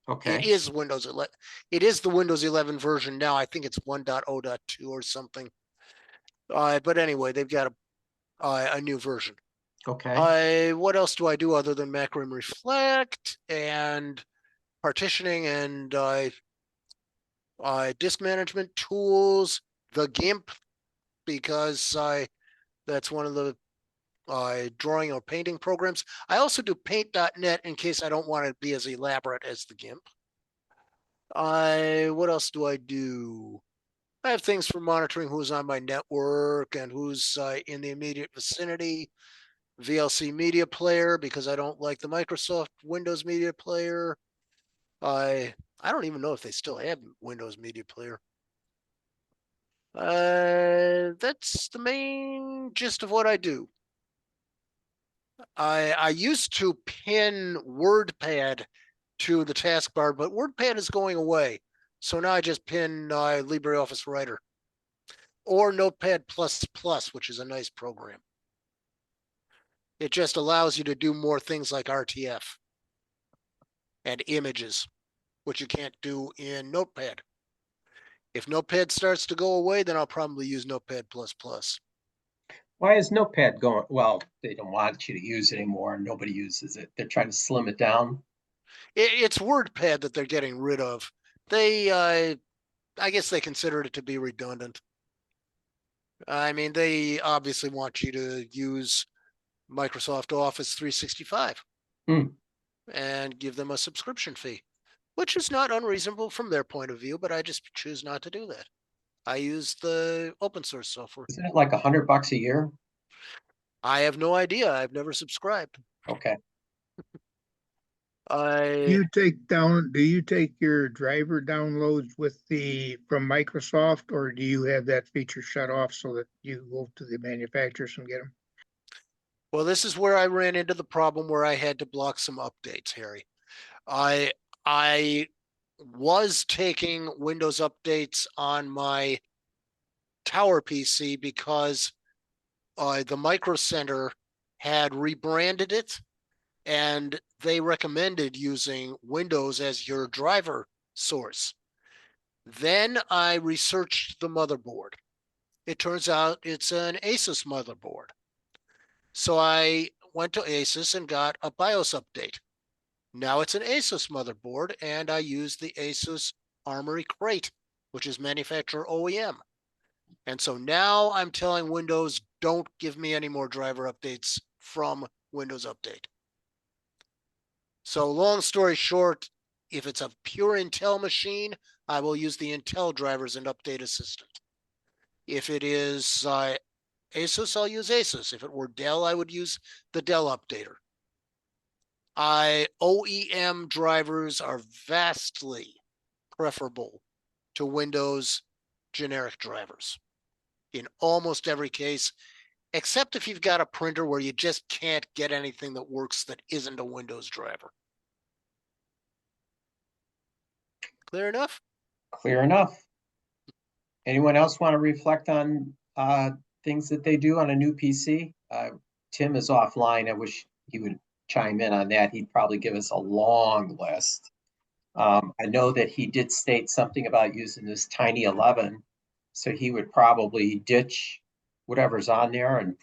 Okay. It is Windows 11. It is the Windows 11 version now. I think it's 1.0.2 or something. But anyway, they've got a new version. Okay. What else do I do other than Macrium Reflect and partitioning and disk management tools, the GIMP, because that's one of the drawing or painting programs. I also do paint.net in case I don't want to be as elaborate as the GIMP. What else do I do? I have things for monitoring who's on my network and who's in the immediate vicinity. VLC Media Player, because I don't like the Microsoft Windows Media Player. I don't even know if they still have Windows Media Player. That's the main gist of what I do. I used to pin WordPad to the taskbar, but WordPad is going away. So now I just pin LibreOffice Writer or Notepad++, which is a nice program. It just allows you to do more things like RTF and images, which you can't do in Notepad. If Notepad starts to go away, then I'll probably use Notepad++. Why is Notepad going? Well, they don't want you to use it anymore. Nobody uses it. They're trying to slim it down. It's WordPad that they're getting rid of. They, I guess they considered it to be redundant. I mean, they obviously want you to use Microsoft Office 365 and give them a subscription fee, which is not unreasonable from their point of view, but I just choose not to do that. I use the open source software. Isn't it like $100 a year? I have no idea. I've never subscribed. Okay. Do you take your driver downloads from Microsoft, or do you have that feature shut off so that you go to the manufacturers and get them? Well, this is where I ran into the problem where I had to block some updates, Harry. I was taking Windows updates on my tower PC because the Micro Center had rebranded it, and they recommended using Windows as your driver source. Then I researched the motherboard. It turns out it's an Asus motherboard. So I went to Asus and got a BIOS update. Now it's an Asus motherboard, and I use the Asus Armory Crate, which is manufacturer OEM. And so now I'm telling Windows, don't give me any more driver updates from Windows Update. So long story short, if it's a pure Intel machine, I will use the Intel drivers and Update Assistant. If it is Asus, I'll use Asus. If it were Dell, I would use the Dell Updater. OEM drivers are vastly preferable to Windows generic drivers in almost every case, except if you've got a printer where you just can't get anything that works that isn't a Windows driver. Clear enough? Clear enough. Anyone else want to reflect on things that they do on a new PC? Tim is offline. I wish he would chime in on that. He'd probably give us a long list. I know that he did state something about using this Tiny 11, so he would probably ditch whatever's on there and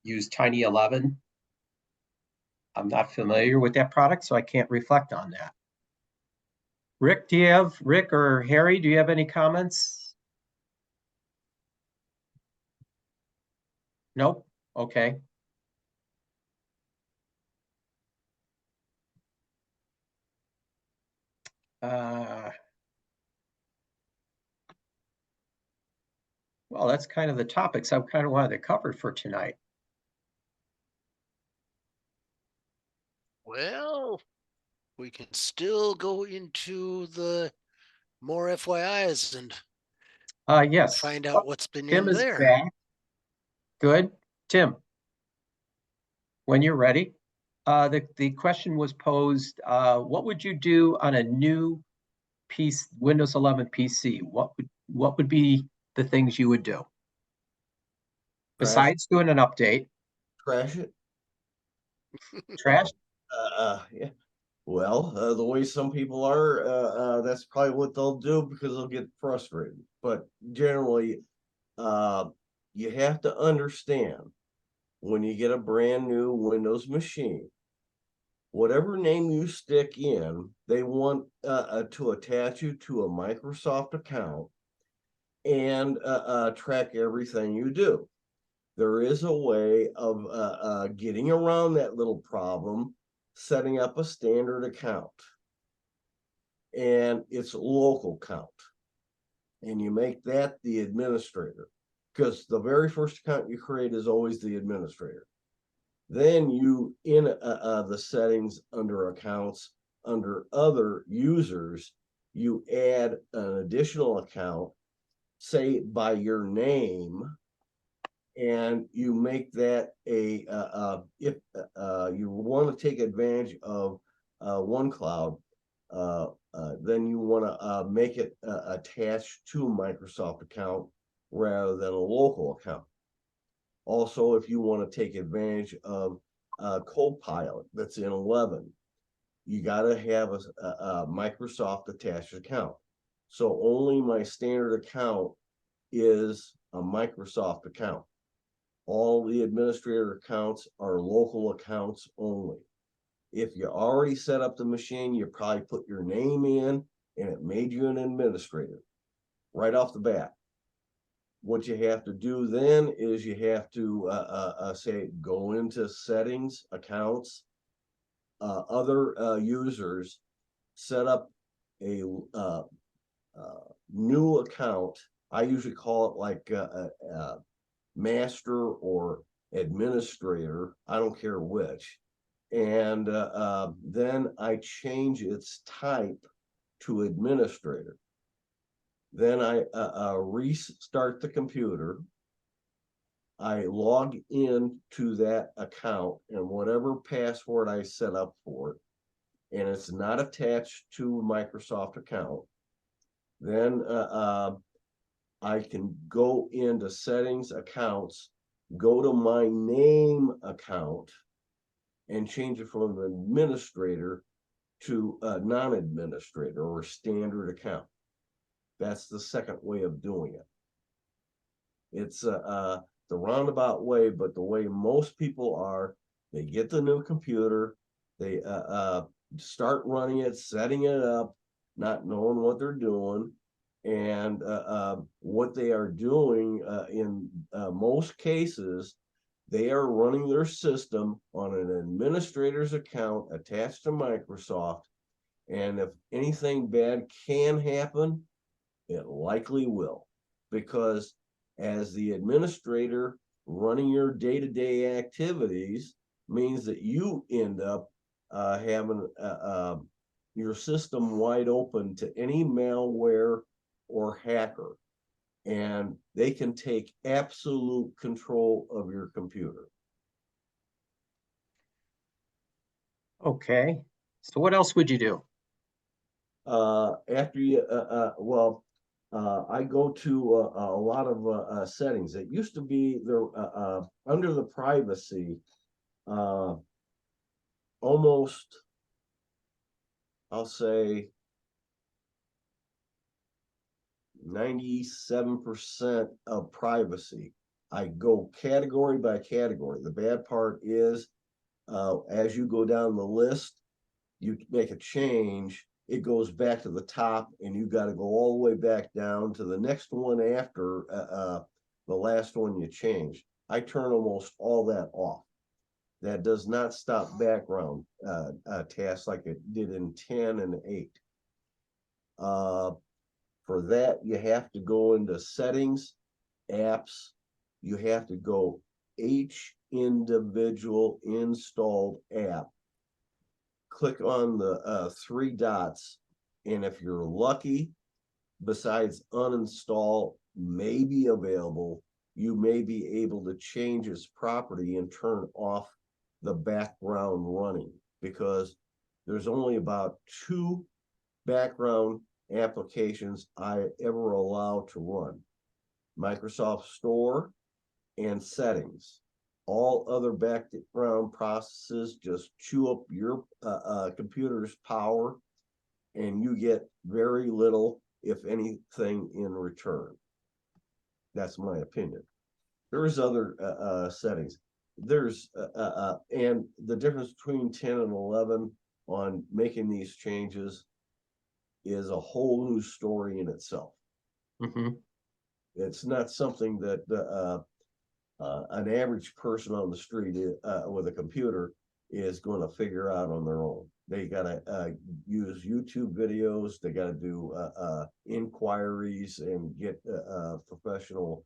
use Tiny 11. I'm not familiar with that product, so I can't reflect on that. Rick or Harry, do you have any comments? Nope. Okay. Well, that's kind of the topics I kind of wanted to cover for tonight. Well, we can still go into the more FYIs and yes. find out what's been Tim in is there. back. Good. Tim, when you're ready. The question was posed, what would you do on a new PC, Windows 11 PC, what would be the things you would do besides doing an update? Crash it. Trash? Yeah. Well, the way some people are, that's probably what they'll do because they'll get frustrated. But generally, you have to understand when you get a brand new Windows machine, whatever name you stick in, they want to attach you to a Microsoft account and track everything you do. There is a way of getting around that little problem, setting up a standard account. And it's local count. And you make that the administrator, because the very first account you create is always the administrator. Then you, in the settings under accounts, under other users, you add an additional account, say by your name, and you make that a, if you want to take advantage of OneCloud, then you want to make it attached to a Microsoft account rather than a local account. Also, if you want to take advantage of CoPilot that's in 11, you got to have a Microsoft attached account. So only my standard account is a Microsoft account. All the administrator accounts are local accounts only. If you already set up the machine, you probably put your name in and it made you an administrator right off the bat. What you have to do then is you have to say, go into settings, accounts, other users, set up a new account. I usually call it like master or administrator. I don't care which. And then I change its type to administrator. Then I restart the computer. I log in to that account and whatever password I set up for it, and it's not attached to a Microsoft account, then I can go into settings, accounts, go to my name account, and change it from an administrator to a non-administrator or standard account. That's the second way of doing it. It's the roundabout way, but the way most people are, they get the new computer, they start running it, setting it up, not knowing what they're doing. And what they are doing in most cases, they are running their system on an administrator's account attached to Microsoft. And if anything bad can happen, it likely will, because as the administrator running your day-to-day activities means that you end up having your system wide open to any malware or hacker, and they can take absolute control of your computer. Okay. So what else would you do? After you, I go to a lot of settings. It used to be there under the privacy, almost, I'll say 97% of privacy. I go category by category. The bad part is, as you go down the list, you make a change, it goes back to the top, and you got to go all the way back down to the next one after the last one you changed. I turn almost all that off. That does not stop background tasks like it did in 10 and 8. For that, you have to go into settings, apps. You have to go each individual installed app. Click on the 3 dots, and if you're lucky, besides uninstall may be available, you may be able to change its property and turn off the background running, because there's only about 2 background applications I ever allow to run. Microsoft Store and settings. All other background processes just chew up your computer's power, and you get very little, if anything, in return. That's my opinion. There's other settings. There's and the difference between 10 and 11 on making these changes is a whole new story in itself. It's not something that an average person on the street with a computer is going to figure out on their own. They got to use YouTube videos. They got to do inquiries and get professional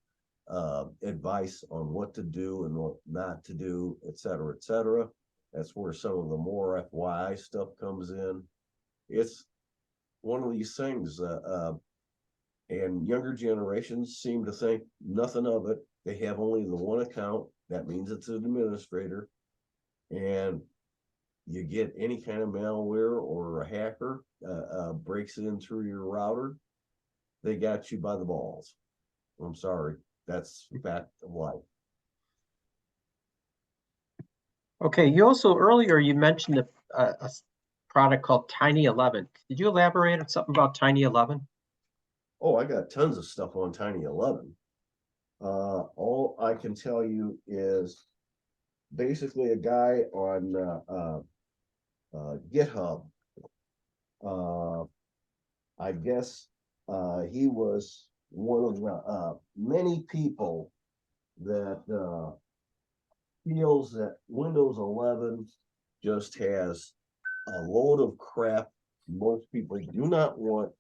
advice on what to do and what not to do, et cetera, et cetera. That's where some of the more FYI stuff comes in. It's one of these things, and younger generations seem to think nothing of it. They have only the one account. That means it's an administrator. And you get any kind of malware or a hacker breaks it in through your router, they got you by the balls. I'm sorry. That's fact of life. Okay, you also earlier you mentioned a product called Tiny 11. Did you elaborate on something about Tiny 11? Oh, I got tons of stuff on Tiny 11. All I can tell you is basically a guy on GitHub. I guess he was one of the many people that feels that Windows 11 just has a load of crap most people do not want.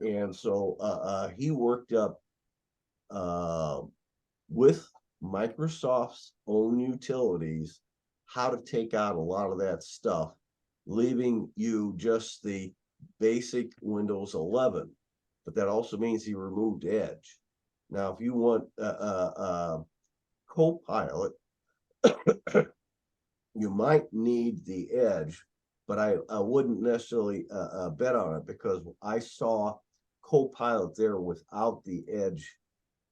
And so he worked up with Microsoft's own utilities how to take out a lot of that stuff, leaving you just the basic Windows 11. But that also means he removed Edge. Now, if you want CoPilot, you might need the Edge, but I wouldn't necessarily bet on it, because I saw CoPilot there without the Edge.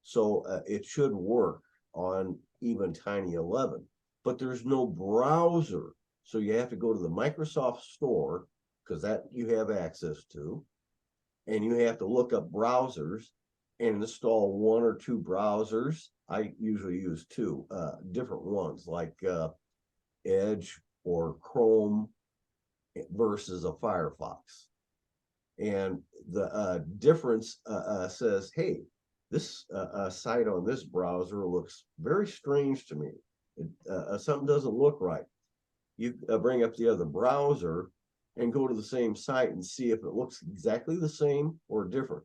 So it should work on even Tiny 11, but there's no browser. So you have to go to the Microsoft Store, because that you have access to, and you have to look up browsers and install one or two browsers. I usually use two different ones, like Edge or Chrome versus a Firefox. And the difference says, hey, this site on this browser looks very strange to me. Something doesn't look right. You bring up the other browser and go to the same site and see if it looks exactly the same or different.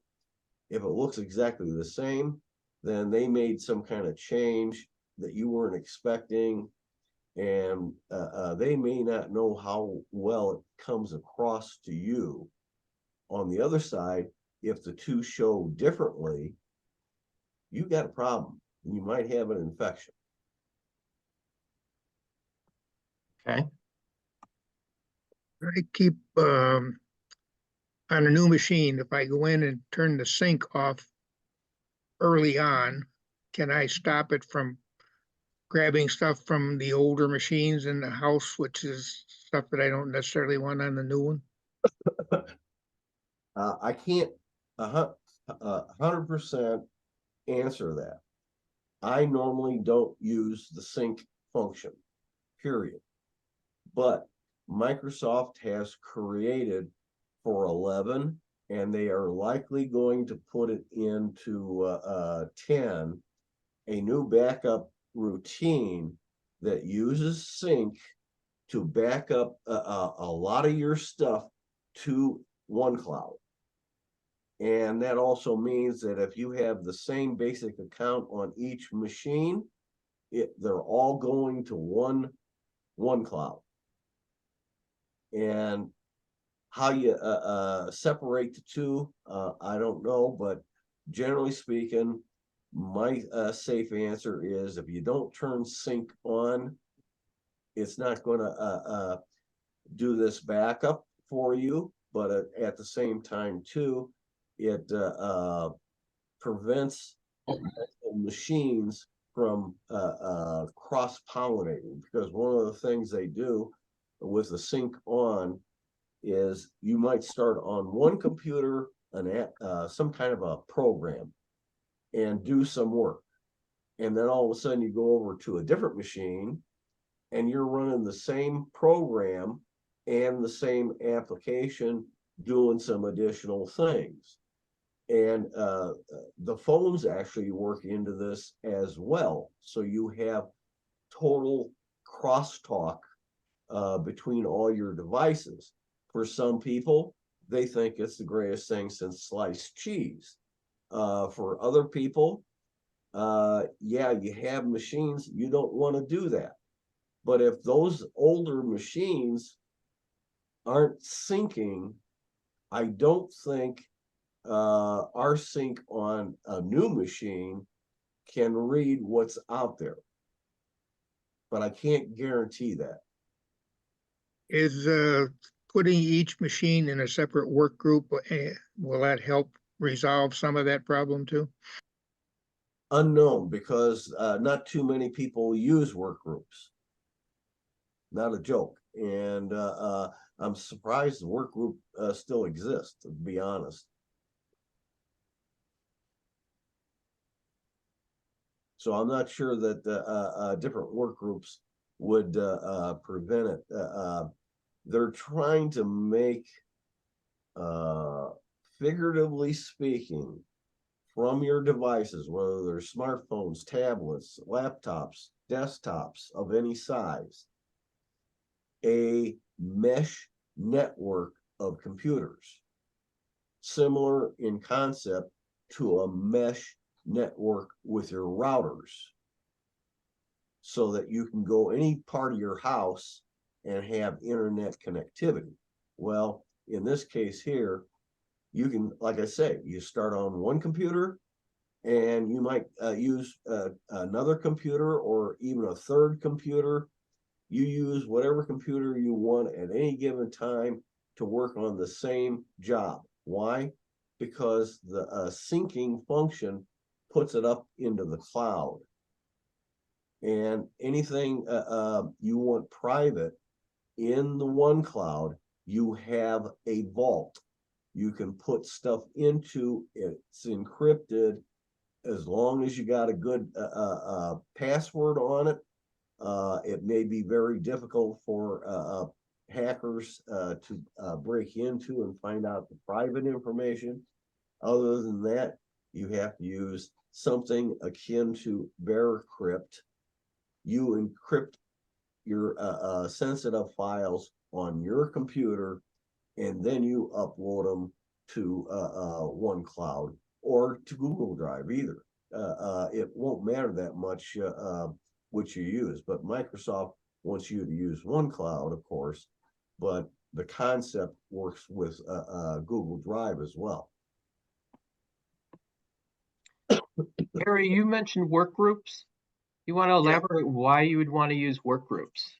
If it looks exactly the same, then they made some kind of change that you weren't expecting, and they may not know how well it comes across to you. On the other side, if the two show differently, you got a problem. You might have an infection. Okay. I keep on a new machine, if I go in and turn the sync off early on, can I stop it from grabbing stuff from the older machines in the house, which is stuff that I don't necessarily want on the new one? I can't 100% answer that. I normally don't use the sync function, period. But Microsoft has created for 11, and they are likely going to put it into 10, a new backup routine that uses sync to back up a lot of your stuff to OneCloud. And that also means that if you have the same basic account on each machine, they're all going to OneCloud. And how you separate the two, I don't know, but generally speaking, my safe answer is if you don't turn sync on, it's not going to do this backup for you. but at the same time too, it prevents machines from cross-pollinating, because one of the things they do with the sync on is you might start on one computer some kind of a program and do some work, and then all of a sudden you go over to a different machine and you're running the same program and the same application doing some additional things. And the phones actually work into this as well. So you have total crosstalk between all your devices. For some people, they think it's the greatest thing since sliced cheese. For other people, yeah, you have machines, you don't want to do that. But if those older machines aren't syncing, I don't think our sync on a new machine can read what's out there. But I can't guarantee that. Is putting each machine in a separate work group, will that help resolve some of that problem too? Unknown, because not too many people use work groups. Not a joke. And I'm surprised the work group still exists, to be honest. So I'm not sure that different work groups would prevent it. They're trying to make, figuratively speaking, from your devices, whether they're smartphones, tablets, laptops, desktops of any size, a mesh network of computers, similar in concept to a mesh network with your routers, so that you can go any part of your house and have internet connectivity. Well, in this case here, you can, like I say, you start on one computer and you might use another computer or even a third computer. You use whatever computer you want at any given time to work on the same job. Why? Because the syncing function puts it up into the cloud. And anything you want private in the one cloud, you have a vault. You can put stuff into it. It's encrypted as long as you got a good password on it. It may be very difficult for hackers to break into and find out the private information. Other than that, you have to use something akin to Veracrypt. You encrypt your sensitive files on your computer, and then you upload them to OneCloud or to Google Drive, either. It won't matter that much which you use, but Microsoft wants you to use OneCloud, of course, but the concept works with Google Drive as well. Harry, you mentioned work groups. You want to elaborate why you would want to use work groups?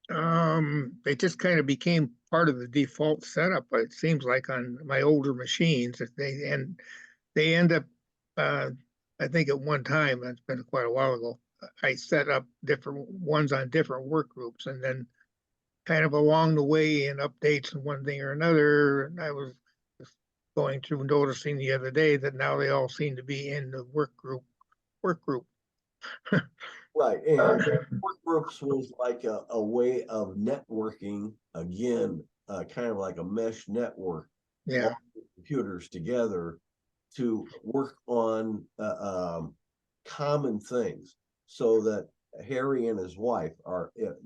They just kind of became part of the default setup, it seems like, on my older machines. They end up, I think at one time, it's been quite a while ago, I set up different ones on different work groups, and then kind of along the way in updates and one thing or another, I was just going through noticing the other day that now they all seem to be in the work group. Right, and workgroups was like a way of networking, again, kind of like a mesh network. Yeah, computers together to work on common things, so that Harry and his wife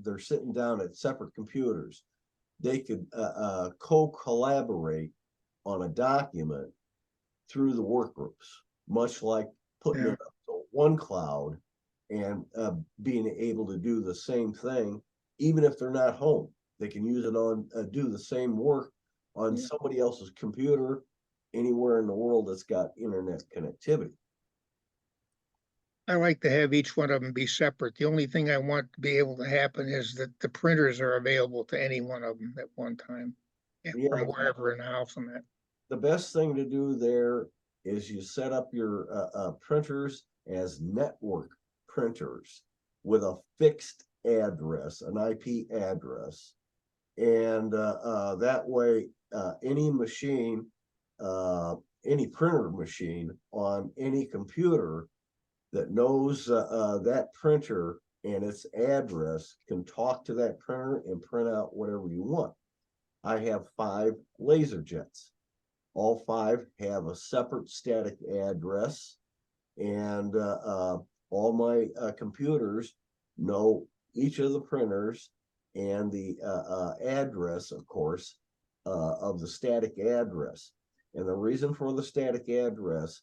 they're sitting down at separate computers. They could co-collaborate on a document through the work groups, much like putting it up to one cloud and being able to do the same thing, even if they're not home. They can use it on do the same work on somebody else's computer anywhere in the world that's got internet connectivity. I like to have each one of them be separate. The only thing I want to be able to happen is that the printers are available to any one of them at one time. Yeah. From wherever in the house and that. The best thing to do there is you set up your printers as network printers with a fixed address, an IP address. And that way, any machine, any printer machine on any computer that knows that printer and its address can talk to that printer and print out whatever you want. I have 5 laser jets. All 5 have a separate static address, and all my computers know each of the printers and the address, of course, of the static address. And the reason for the static address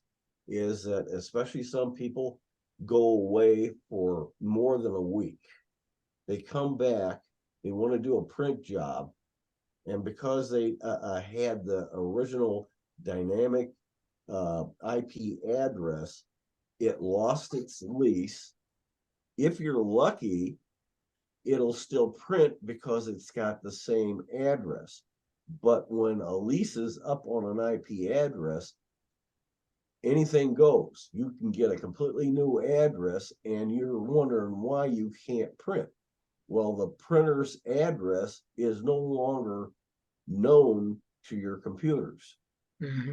is that especially some people go away for more than a week. They come back, they want to do a print job, and because they had the original dynamic IP address, it lost its lease. If you're lucky, it'll still print because it's got the same address. But when a lease is up on an IP address, anything goes. You can get a completely new address and you're wondering why you can't print. Well, the printer's address is no longer known to your computers. Mm-hmm.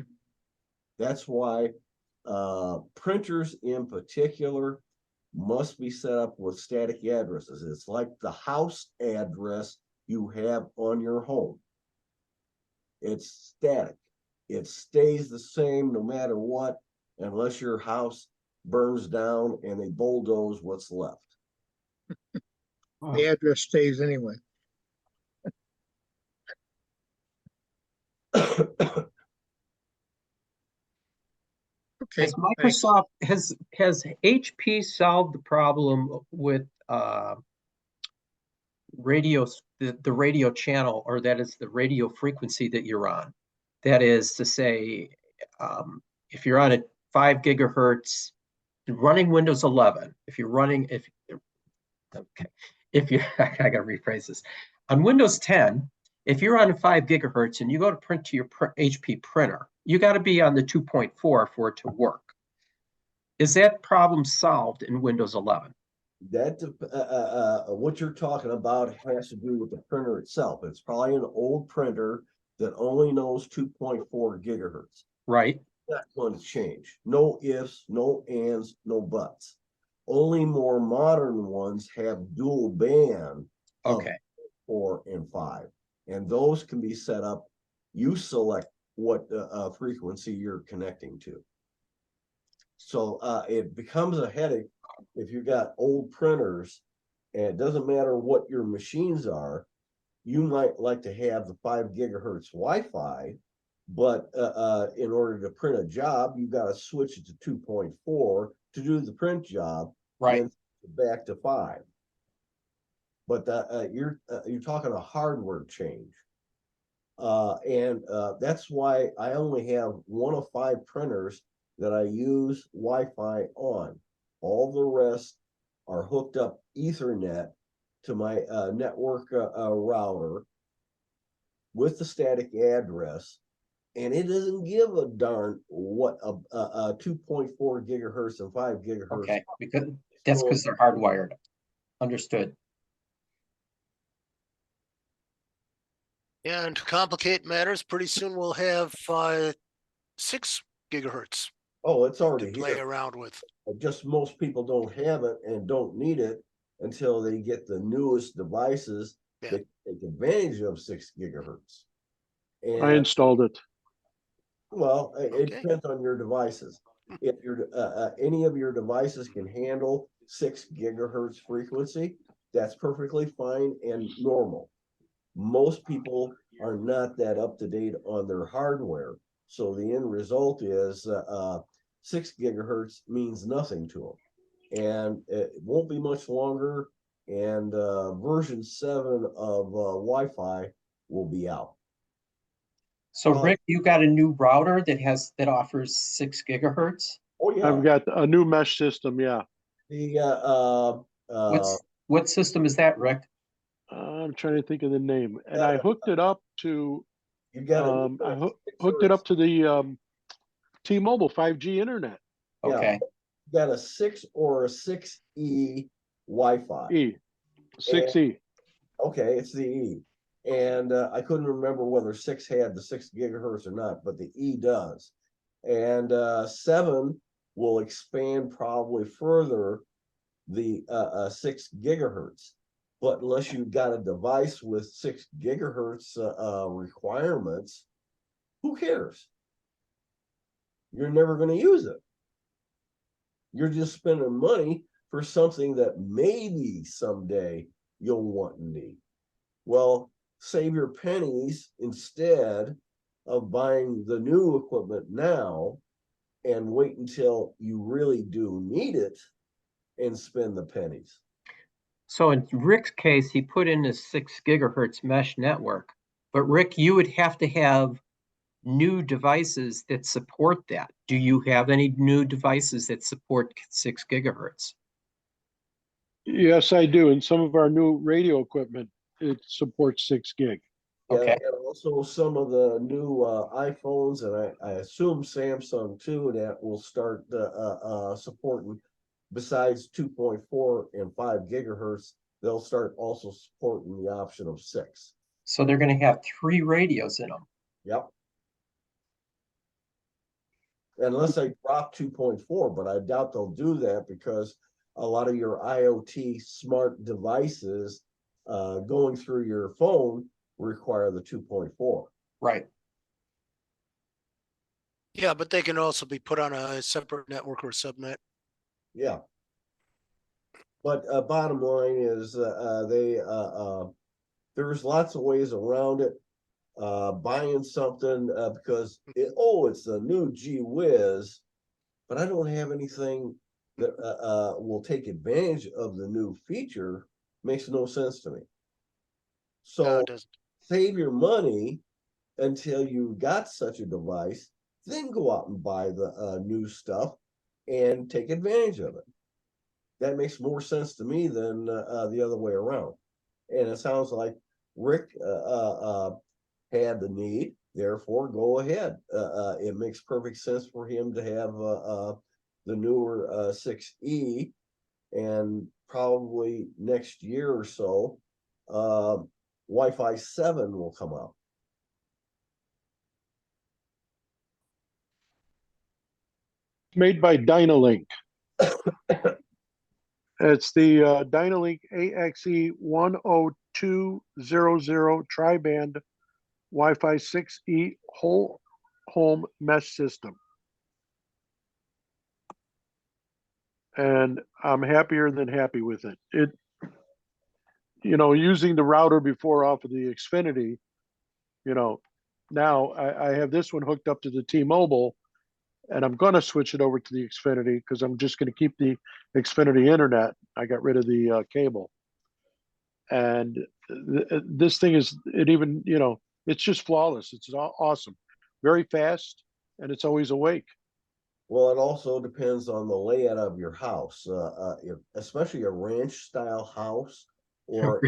That's why printers in particular must be set up with static addresses. It's like the house address you have on your home. It's static. It stays the same no matter what, unless your house burns down and they bulldoze what's left. The address stays anyway. Okay, Has Microsoft has HP solved the problem with radio, the radio channel, or that is the radio frequency that you're on? That is to say, if you're on a 5 gigahertz running Windows 11, if you I gotta rephrase this. On Windows 10, if you're on 5 gigahertz and you go to print to your HP printer, you got to be on the 2.4 for it to work. Is that problem solved in Windows 11? That what you're talking about has to do with the printer itself. It's probably an old printer that only knows 2.4 gigahertz. Right. That's going to change. No ifs, no ands, no buts. Only more modern ones have dual band of Okay. 4 and 5, and those can be set up. You select what frequency you're connecting to. So it becomes a headache if you got old printers, and it doesn't matter what your machines are. You might like to have the 5 gigahertz Wi-Fi, but in order to print a job, you got to switch it to 2.4 to do the print job, Right. and then back to 5. But you're talking a hardware change, and that's why I only have 1 of 5 printers that I use Wi-Fi on. All the rest are hooked up Ethernet to my network router with the static address, and it doesn't give a darn what a 2.4 gigahertz and 5 gigahertz. Okay, that's because they're hardwired. Understood. Yeah, and to complicate matters, pretty soon we'll have 6 gigahertz Oh, it's to already play here. around with. Just most people don't have it and don't need it until they get the newest devices that take advantage of 6 gigahertz. And I installed it. well, it Okay. depends on your devices. If your any of your devices can handle 6 gigahertz frequency, that's perfectly fine and normal. Most people are not that up to date on their hardware, so the end result is 6 gigahertz means nothing to them, and it won't be much longer. And version 7 of Wi-Fi will be out. So Rick, you got a new router that offers 6 gigahertz? Oh yeah, I've got a new mesh system. Yeah. The What system is that, Rick? I'm trying to think of the name, and Yeah. I hooked it up to you got a hooked it up to the T-Mobile 5G internet. Yeah. Okay. You got a 6 or a 6E Wi-Fi. E 6E. Okay, it's the E. And I couldn't remember whether 6 had the 6 gigahertz or not, but the E does. And 7 will expand probably further the 6 gigahertz. But unless you've got a device with 6 gigahertz requirements, who cares? You're never going to use it. You're just spending money for something that maybe someday you'll want and need. Well, save your pennies instead of buying the new equipment now and wait until you really do need it and spend the pennies. So in Rick's case, he put in his 6 gigahertz mesh network. But Rick, you would have to have new devices that support that. Do you have any new devices that support 6 gigahertz? Yes, I do. And some of our new radio equipment, it supports 6 gig. Yeah, Okay. and also some of the new iPhones, and I assume Samsung too, that will start supporting, besides 2.4 and 5 gigahertz, they'll start also supporting the option of 6. So they're going to have 3 radios in them. Yep. Unless they drop 2.4, but I doubt they'll do that because a lot of your IoT smart devices going through your phone require the 2.4. Right. Yeah, but they can also be put on a separate network or subnet. Yeah. But bottom line is there's lots of ways around it. Buying something because it's a new gee whiz, but I don't have anything that will take advantage of the new feature, makes no sense to me. No, So it doesn't. save your money until you got such a device, then go out and buy the new stuff and take advantage of it. That makes more sense to me than the other way around. And it sounds like Rick had the need, therefore go ahead. It makes perfect sense for him to have the newer 6E, and probably next year or so, Wi-Fi 7 will come out. Made by Dyna Link. It's the Dyna Link AXE 10200 tri-band Wi-Fi 6E whole home mesh system. And I'm happier than happy with it. Using the router before off of the Xfinity, now I have this one hooked up to the T-Mobile, and I'm going to switch it over to the Xfinity because I'm just going to keep the Xfinity internet. I got rid of the cable. And this thing is, it's just flawless. It's awesome. Very fast, and it's always awake. Well, it also depends on the layout of your house, especially a ranch style house or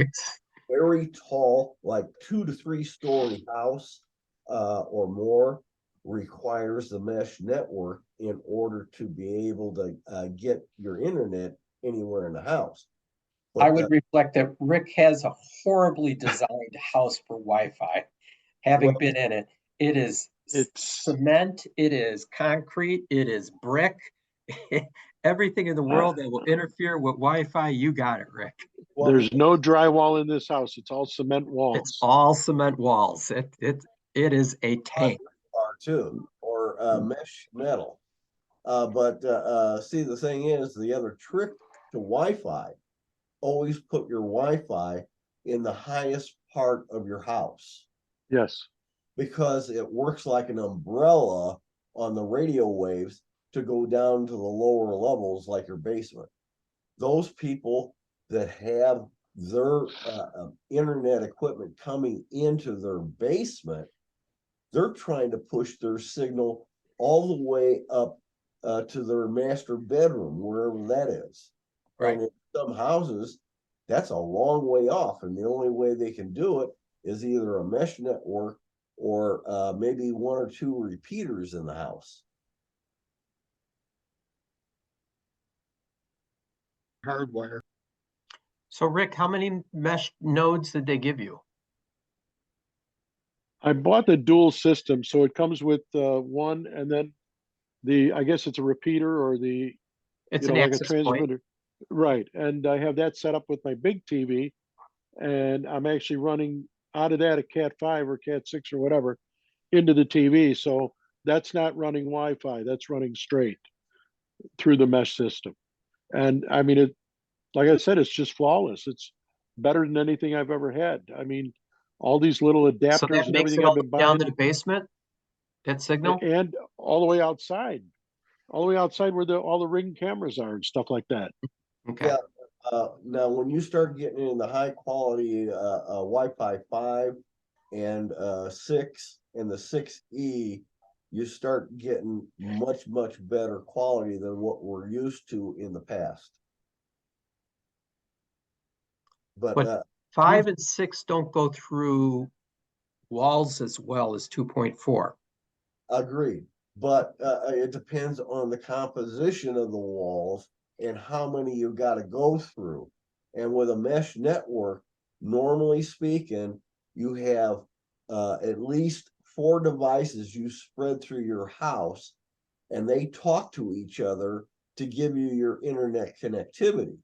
very tall, like 2 to 3 story house or more, requires the mesh network in order to be able to get your internet anywhere in the house. But I would reflect that Rick has a horribly designed house for Wi-Fi. Having been in it, it's cement, it is concrete, it is brick. Everything in the world that will interfere with Wi-Fi, you got it, Rick. Well, there's no drywall in this house. It's all cement walls. It's all cement walls. It is a tank. too, or mesh metal. But see, the thing is, the other trick to Wi-Fi, always put your Wi-Fi in the highest part of your house. Yes. Because it works like an umbrella on the radio waves to go down to the lower levels, like your basement. Those people that have their internet equipment coming into their basement, they're trying to push their signal all the way up to their master bedroom, wherever that is. Right. And in some houses, that's a long way off, and the only way they can do it is either a mesh network or maybe one or two repeaters in the house. Hardwire. So Rick, how many mesh nodes did they give you? I bought the dual system, so it comes with one, and then I guess it's a repeater or It's you know, an like a access point. transmitter. Right. And I have that set up with my big TV, and I'm actually running out of that a Cat 5 or Cat 6 or whatever into the TV. So that's not running Wi-Fi, that's running straight through the mesh system. And I mean, like I said, it's just flawless. It's better than anything I've ever had. I mean, all these little So adapters that and makes everything it I've all been down buying, to the basement, that signal? and all the way outside, where all the Ring cameras are and stuff like that. Okay. Yeah. Now, when you start getting in the high quality Wi-Fi 5 and 6 and the 6E, you start getting much better quality than what we're used to in the past. But But 5 and 6 don't go through walls as well as 2.4. agreed. But it depends on the composition of the walls and how many you got to go through. And with a mesh network, normally speaking, you have at least 4 devices you spread through your house, and they talk to each other to give you your internet connectivity.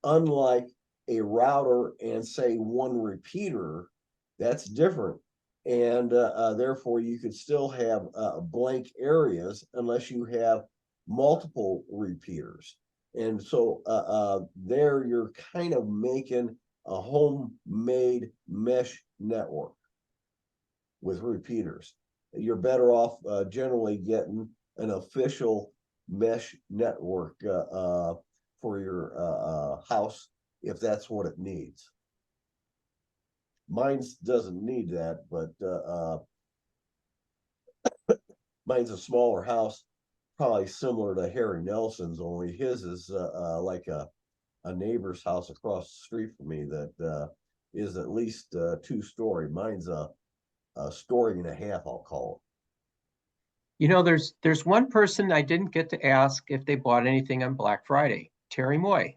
Unlike a router and say one repeater, that's different. And therefore you could still have blank areas unless you have multiple repeaters. And so there you're kind of making a homemade mesh network with repeaters. You're better off generally getting an official mesh network for your house if that's what it needs. Mine doesn't need that, but mine's a smaller house, probably similar to Harry Nelson's, only his is like a neighbor's house across the street from me that is at least 2-story. Mine's a story and a half, I'll call You know, there's one person I didn't get to ask if they bought anything on Black Friday. Terry Moy.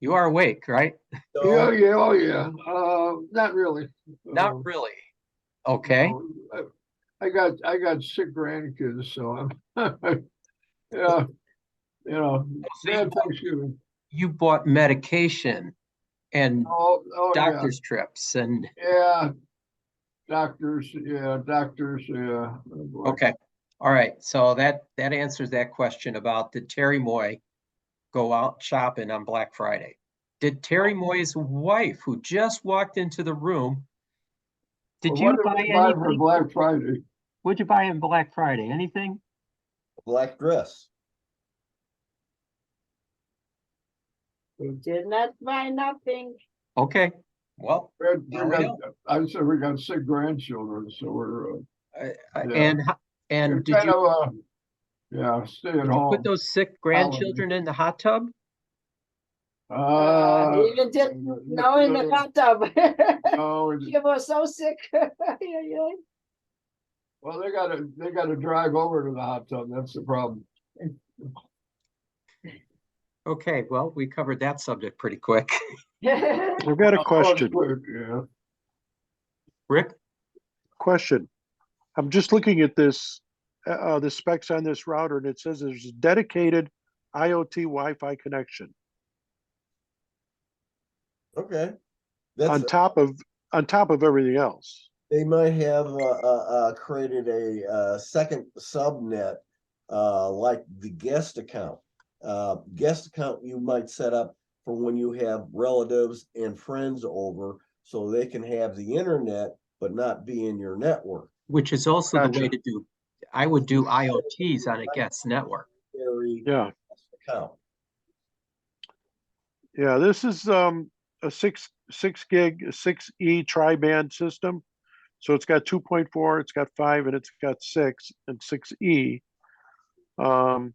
You are awake, right? it. Yeah, So, yeah, oh yeah. Not really. Not really. Okay. No, I got sick grandkids, so I'm yeah, you know, So bad Thanksgiving. you bought medication and Oh yeah, doctor's trips and yeah, doctors, yeah, doctors, yeah. Oh, boy. okay. All right. So that answers that question about did Terry Moy go out shopping on Black Friday? Did Terry Moy's wife, who just walked into the room, did Well, you what did buy we buy for anything? Black Friday? What'd you buy on Black Friday? Anything? black dress. We did not buy nothing. Okay. Well, now we know. I said we got sick grandchildren, so we're yeah. And We're did kind you of yeah, stay at did you home. put those sick grandchildren in the hot tub? He even didn't know in the hot tub. No, She was so sick. well, they gotta drive over to the hot tub. That's the problem. Okay, well, we covered that subject pretty quick. I've got a Oh, question. yeah. Rick? Question. I'm just looking at the specs on this router, and it says there's a dedicated IoT Wi-Fi connection Okay. That's on top of everything else. they might have created a second subnet like the guest account. Guest account you might set up for when you have relatives and friends over so they can have the internet but not be in your network. Which is also the way Gotcha. to do, I would do IoTs on a guest network. Yeah. Account. Yeah, this is a 6 gig 6E tri-band system. So it's got 2.4, it's got 5, and it's got 6 and 6E. Um,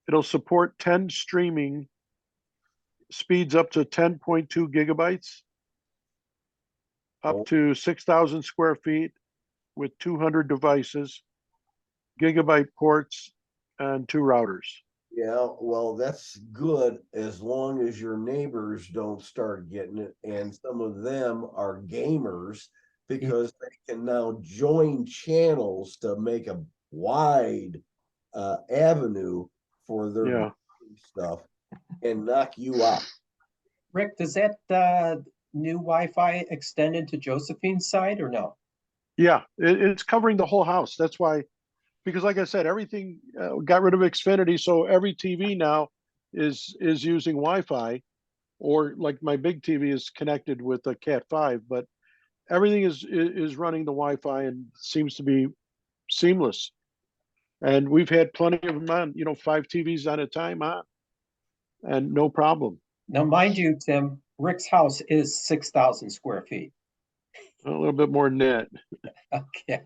it'll support 10 streaming speeds up to 10.2 gigabytes, up to 6,000 square feet with 200 devices, gigabyte ports, and 2 routers. Yeah, well, that's good as long as your neighbors don't start getting it, and some of them are gamers because they can now join channels to make a wide avenue for their Yeah. stuff and knock you out. Rick, does that new Wi-Fi extend into Josephine's side or no? Yeah, it's covering the whole house. That's why, because like I said, everything got rid of Xfinity, so every TV now is using Wi-Fi, or like my big TV is connected with a Cat5, but everything is running the Wi-Fi and seems to be seamless. And we've had plenty of them on, 5 TVs at a time on, and no problem. Now, mind you, Tim, Rick's house is 6,000 square feet. A little bit more than that. Okay.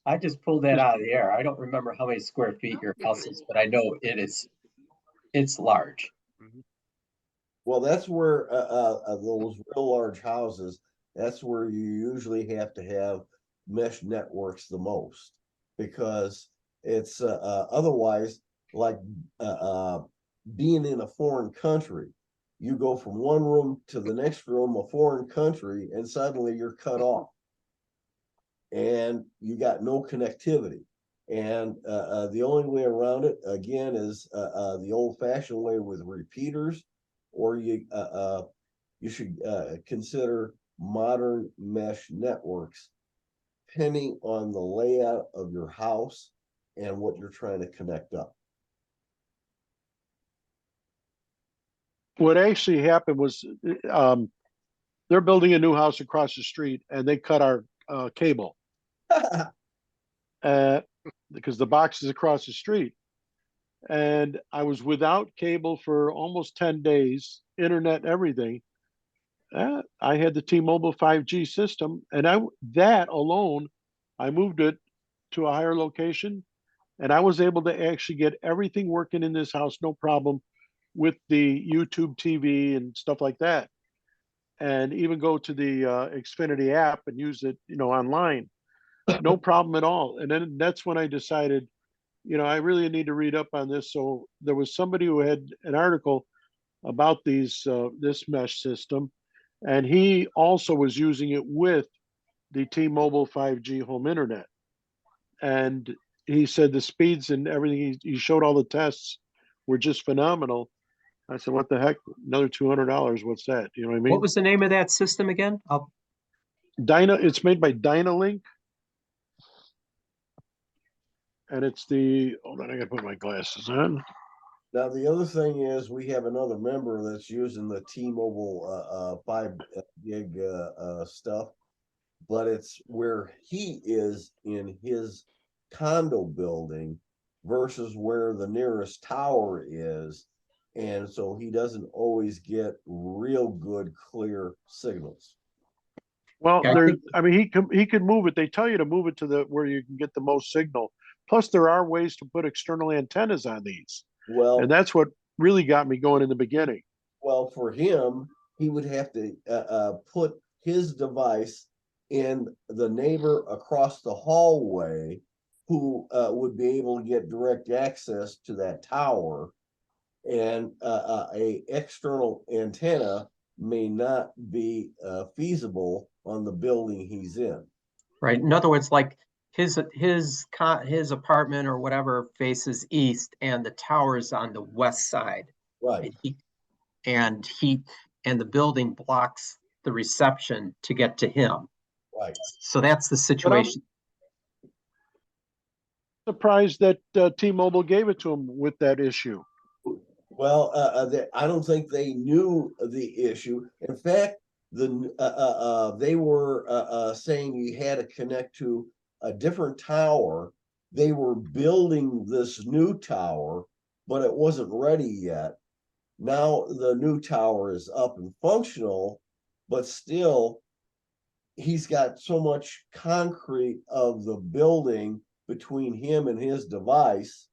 I just pulled that out of the air. I don't remember how many square feet your house is, but I know it's large. Well, that's where those real large houses, that's where you usually have to have mesh networks the most, because it's otherwise like being in a foreign country. You go from one room to the next room, a foreign country, and suddenly you're cut off, and you got no connectivity. And the only way around it again is the old-fashioned way with repeaters, or you should consider modern mesh networks, depending on the layout of your house and what you're trying to connect up. What actually happened was they're building a new house across the street, and they cut our cable because the box is across the street. And I was without cable for almost 10 days, internet, everything. I had the T-Mobile 5G system, and that alone, I moved it to a higher location, and I was able to actually get everything working in this house, no problem, with the YouTube TV and stuff like that, and even go to the Xfinity app and use it, online, no problem at all. And then that's when I decided, I really need to read up on this. So there was somebody who had an article about this mesh system, and he also was using it with the T-Mobile 5G home internet. And he said the speeds and everything, he showed all the tests were just phenomenal. I said, what the heck? Another $200. What's that? You know what I mean? What was the name of that system again? It's made by Dyna Link. And it's hold on, I gotta put my glasses on. Now, the other thing is we have another member that's using the T-Mobile 5 gig stuff, but it's where he is in his condo building versus where the nearest tower is. And so he doesn't always get real good, clear signals. Well, Yeah, he could move it. They tell you to move it to where you can get the most signal. Plus, there are ways to put external antennas on these. Well, and that's what really got me going in the beginning. Well, for him, he would have to put his device in the neighbor across the hallway who would be able to get direct access to that tower, and a external antenna may not be feasible on the building he's in. right. In other words, like his apartment or whatever faces east, and the tower is on the west side. Right. And the building blocks the reception to get to him. Right. So that's the situation. I'm surprised that T-Mobile gave it to him with that issue. Well, I don't think they knew the issue. In fact, they were saying you had to connect to a different tower. They were building this new tower, but it wasn't ready yet. Now the new tower is up and functional, but still, he's got so much concrete of the building between him and his device.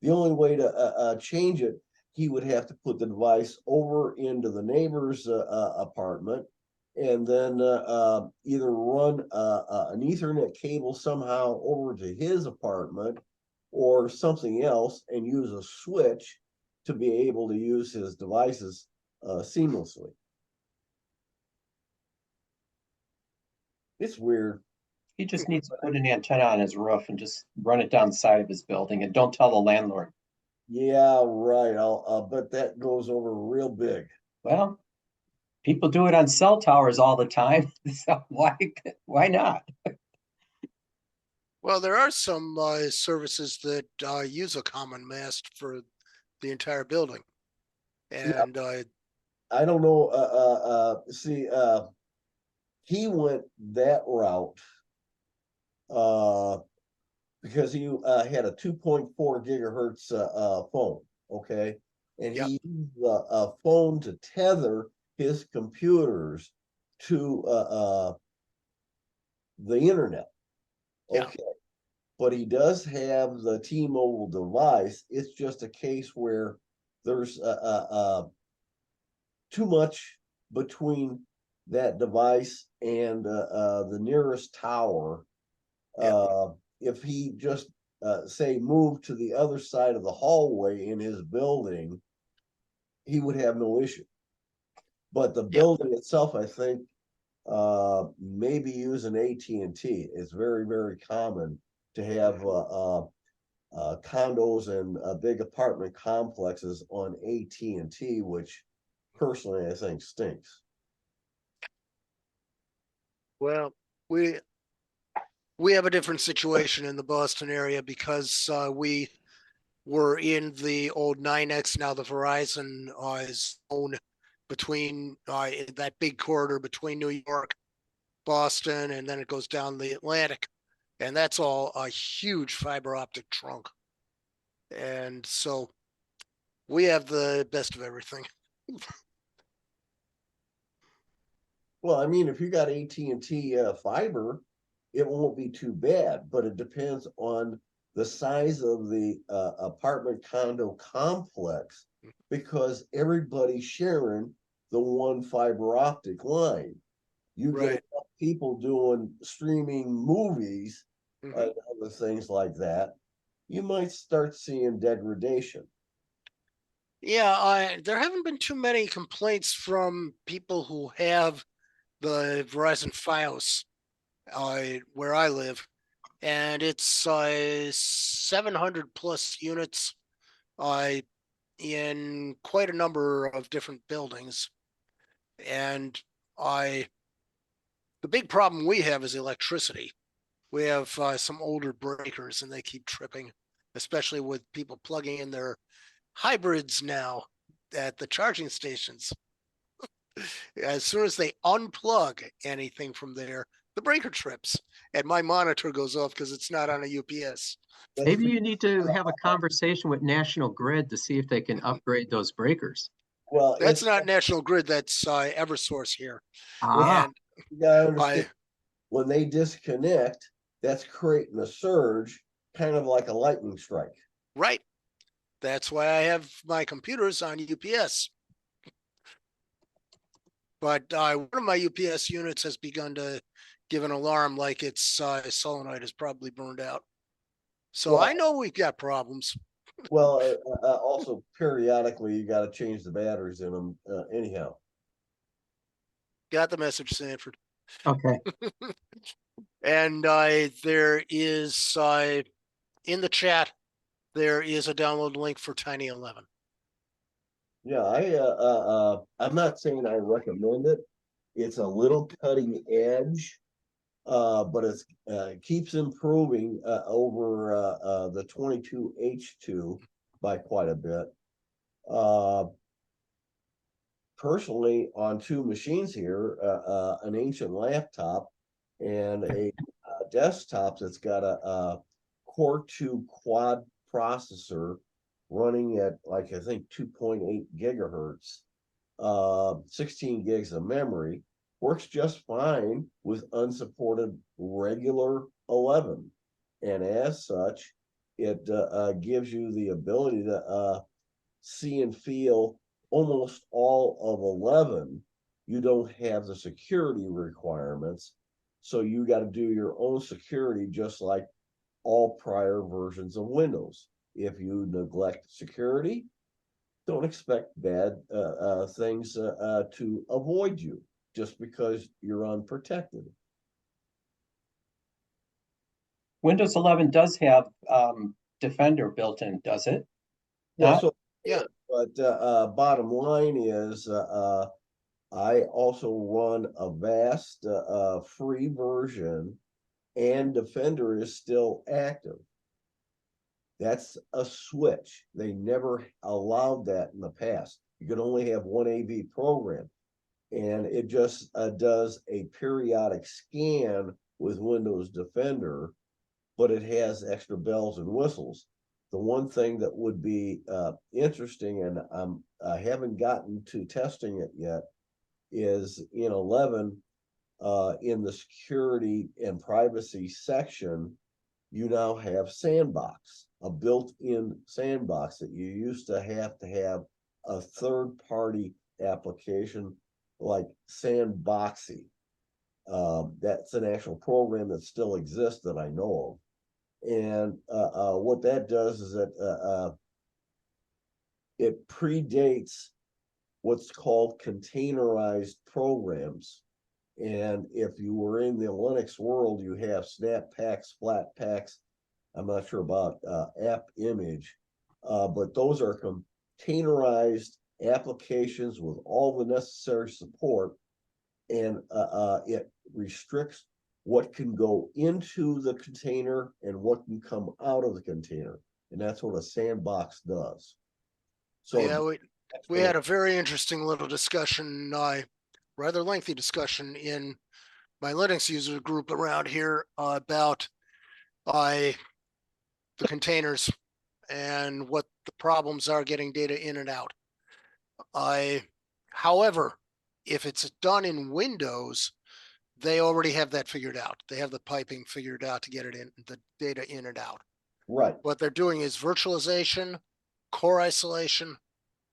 The only way to change it, he would have to put the device over into the neighbor's apartment, and then either run an Ethernet cable somehow over to his apartment or something else, and use a switch to be able to use his devices seamlessly. It's weird. He just needs to put an antenna on his roof and just run it down the side of his building, and don't tell the landlord. Yeah, right. I'll bet that goes over real big. Well, people do it on cell towers all the time, so why not? Well, there are some services that use a common mast for the entire building. And I don't know. See, he went that route because he had a 2.4 gigahertz phone. Okay, and Yep. he used a phone to tether his computers to the internet. Yeah. Okay, but he does have the T-Mobile device. It's just a case where there's too much between that device and the nearest tower. If he just say moved to the other side of the hallway in his building, he would have no issue. But the building itself, I think, maybe using AT&T. It's very, very common to have condos and big apartment complexes on AT&T, which personally I think stinks. well, we have a different situation in the Boston area because we were in the old 9X, now the Verizon zone between that big corridor between New York, Boston, and then it goes down the Atlantic. And that's all a huge fiber optic trunk. And so we have the best of everything. Well, I mean, if you got AT&T fiber, it won't be too bad, but it depends on the size of the apartment condo complex, because everybody's sharing the one fiber optic line. You Right. get people doing streaming movies and other things like that, you might start seeing degradation. Yeah, there haven't been too many complaints from people who have the Verizon Fios where I live, and it's 700 plus units in quite a number of different buildings. And the big problem we have is electricity. We have some older breakers and they keep tripping, especially with people plugging in their hybrids now at the charging stations. As soon as they unplug anything from there, the breaker trips and my monitor goes off because it's not on a UPS. Maybe you need to have a conversation with National Grid to see if they can upgrade those breakers. Well, That's not National Grid, that's Eversource here. Ah, And you gotta understand, when they disconnect, that's creating a surge, kind of like a lightning strike. right. That's why I have my computers on UPS. But one of my UPS units has begun to give an alarm like its solenoid is probably burned out. So Well, I know we've got problems. Well, also periodically you got to change the batteries in them. Anyhow, Got the message, Sanford. okay. And there is in the chat, there is a download link for Tiny 11. yeah, I'm not saying I recommend it. It's a little cutting edge, but it's keeps improving over the 22H2 by quite a bit. Personally, on two machines here, an ancient laptop and a desktop that's got a Core 2 quad processor running at, like, I think 2.8 gigahertz, 16 gigs of memory, works just fine with unsupported regular 11. And as such, it gives you the ability to see and feel almost all of 11. You don't have the security requirements. So you got to do your own security, just like all prior versions of Windows. If you neglect security, don't expect bad things to avoid you just because you're unprotected. Windows 11 does have Defender built in, does it? Well, so, Yeah. But bottom line is, I also run a vast free version, and Defender is still active. That's a switch. They never allowed that in the past. You could only have one AV program, and it just does a periodic scan with Windows Defender, but it has extra bells and whistles. The one thing that would be interesting, and I haven't gotten to testing it yet, is in 11, in the security and privacy section, you now have Sandbox, a built-in sandbox that you used to have a third-party application like Sandboxy. That's an actual program that still exists that I know of. And what that does is that it predates what's called containerized programs. And if you were in the Linux world, you have snap packs, flat packs. I'm not sure about app image, but those are containerized applications with all the necessary support. And it restricts what can go into the container and what can come out of the container. And that's what a sandbox does. So Yeah, we had a very interesting little discussion, rather lengthy discussion in my Linux user group around here about the containers and what the problems are getting data in and out. However, if it's done in Windows, they already have that figured out. They have the piping figured out to get it in, the data in and out. right. What they're doing is virtualization, core isolation,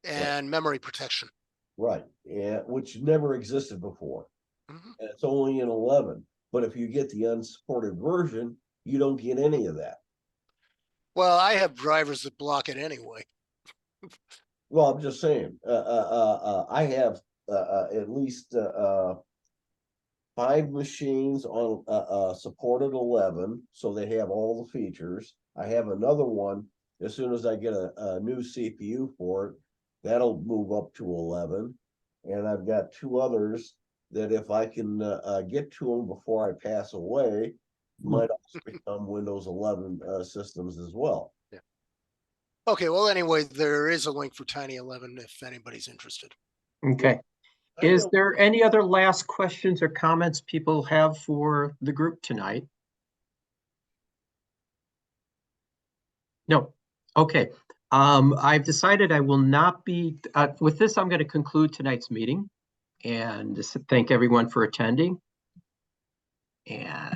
and memory protection. Right. Yeah, which never existed before. Mhm. And it's only in 11. But if you get the unsupported version, you don't get any of that. Well, I have drivers that block it anyway. Well, I'm just saying, I have at least 5 machines on supported 11, so they have all the features. I have another one, as soon as I get a new CPU for it, that'll move up to 11. And I've got 2 others that if I can get to them before I pass away, might also become Windows 11 systems as well. Yeah. Okay, well, anyway, there is a link for Tiny 11 if anybody's interested. Okay. Is there any other last questions or comments people have for the group tonight? No. Okay. I've decided I will not be, with this, I'm going to conclude tonight's meeting and just thank everyone for attending. And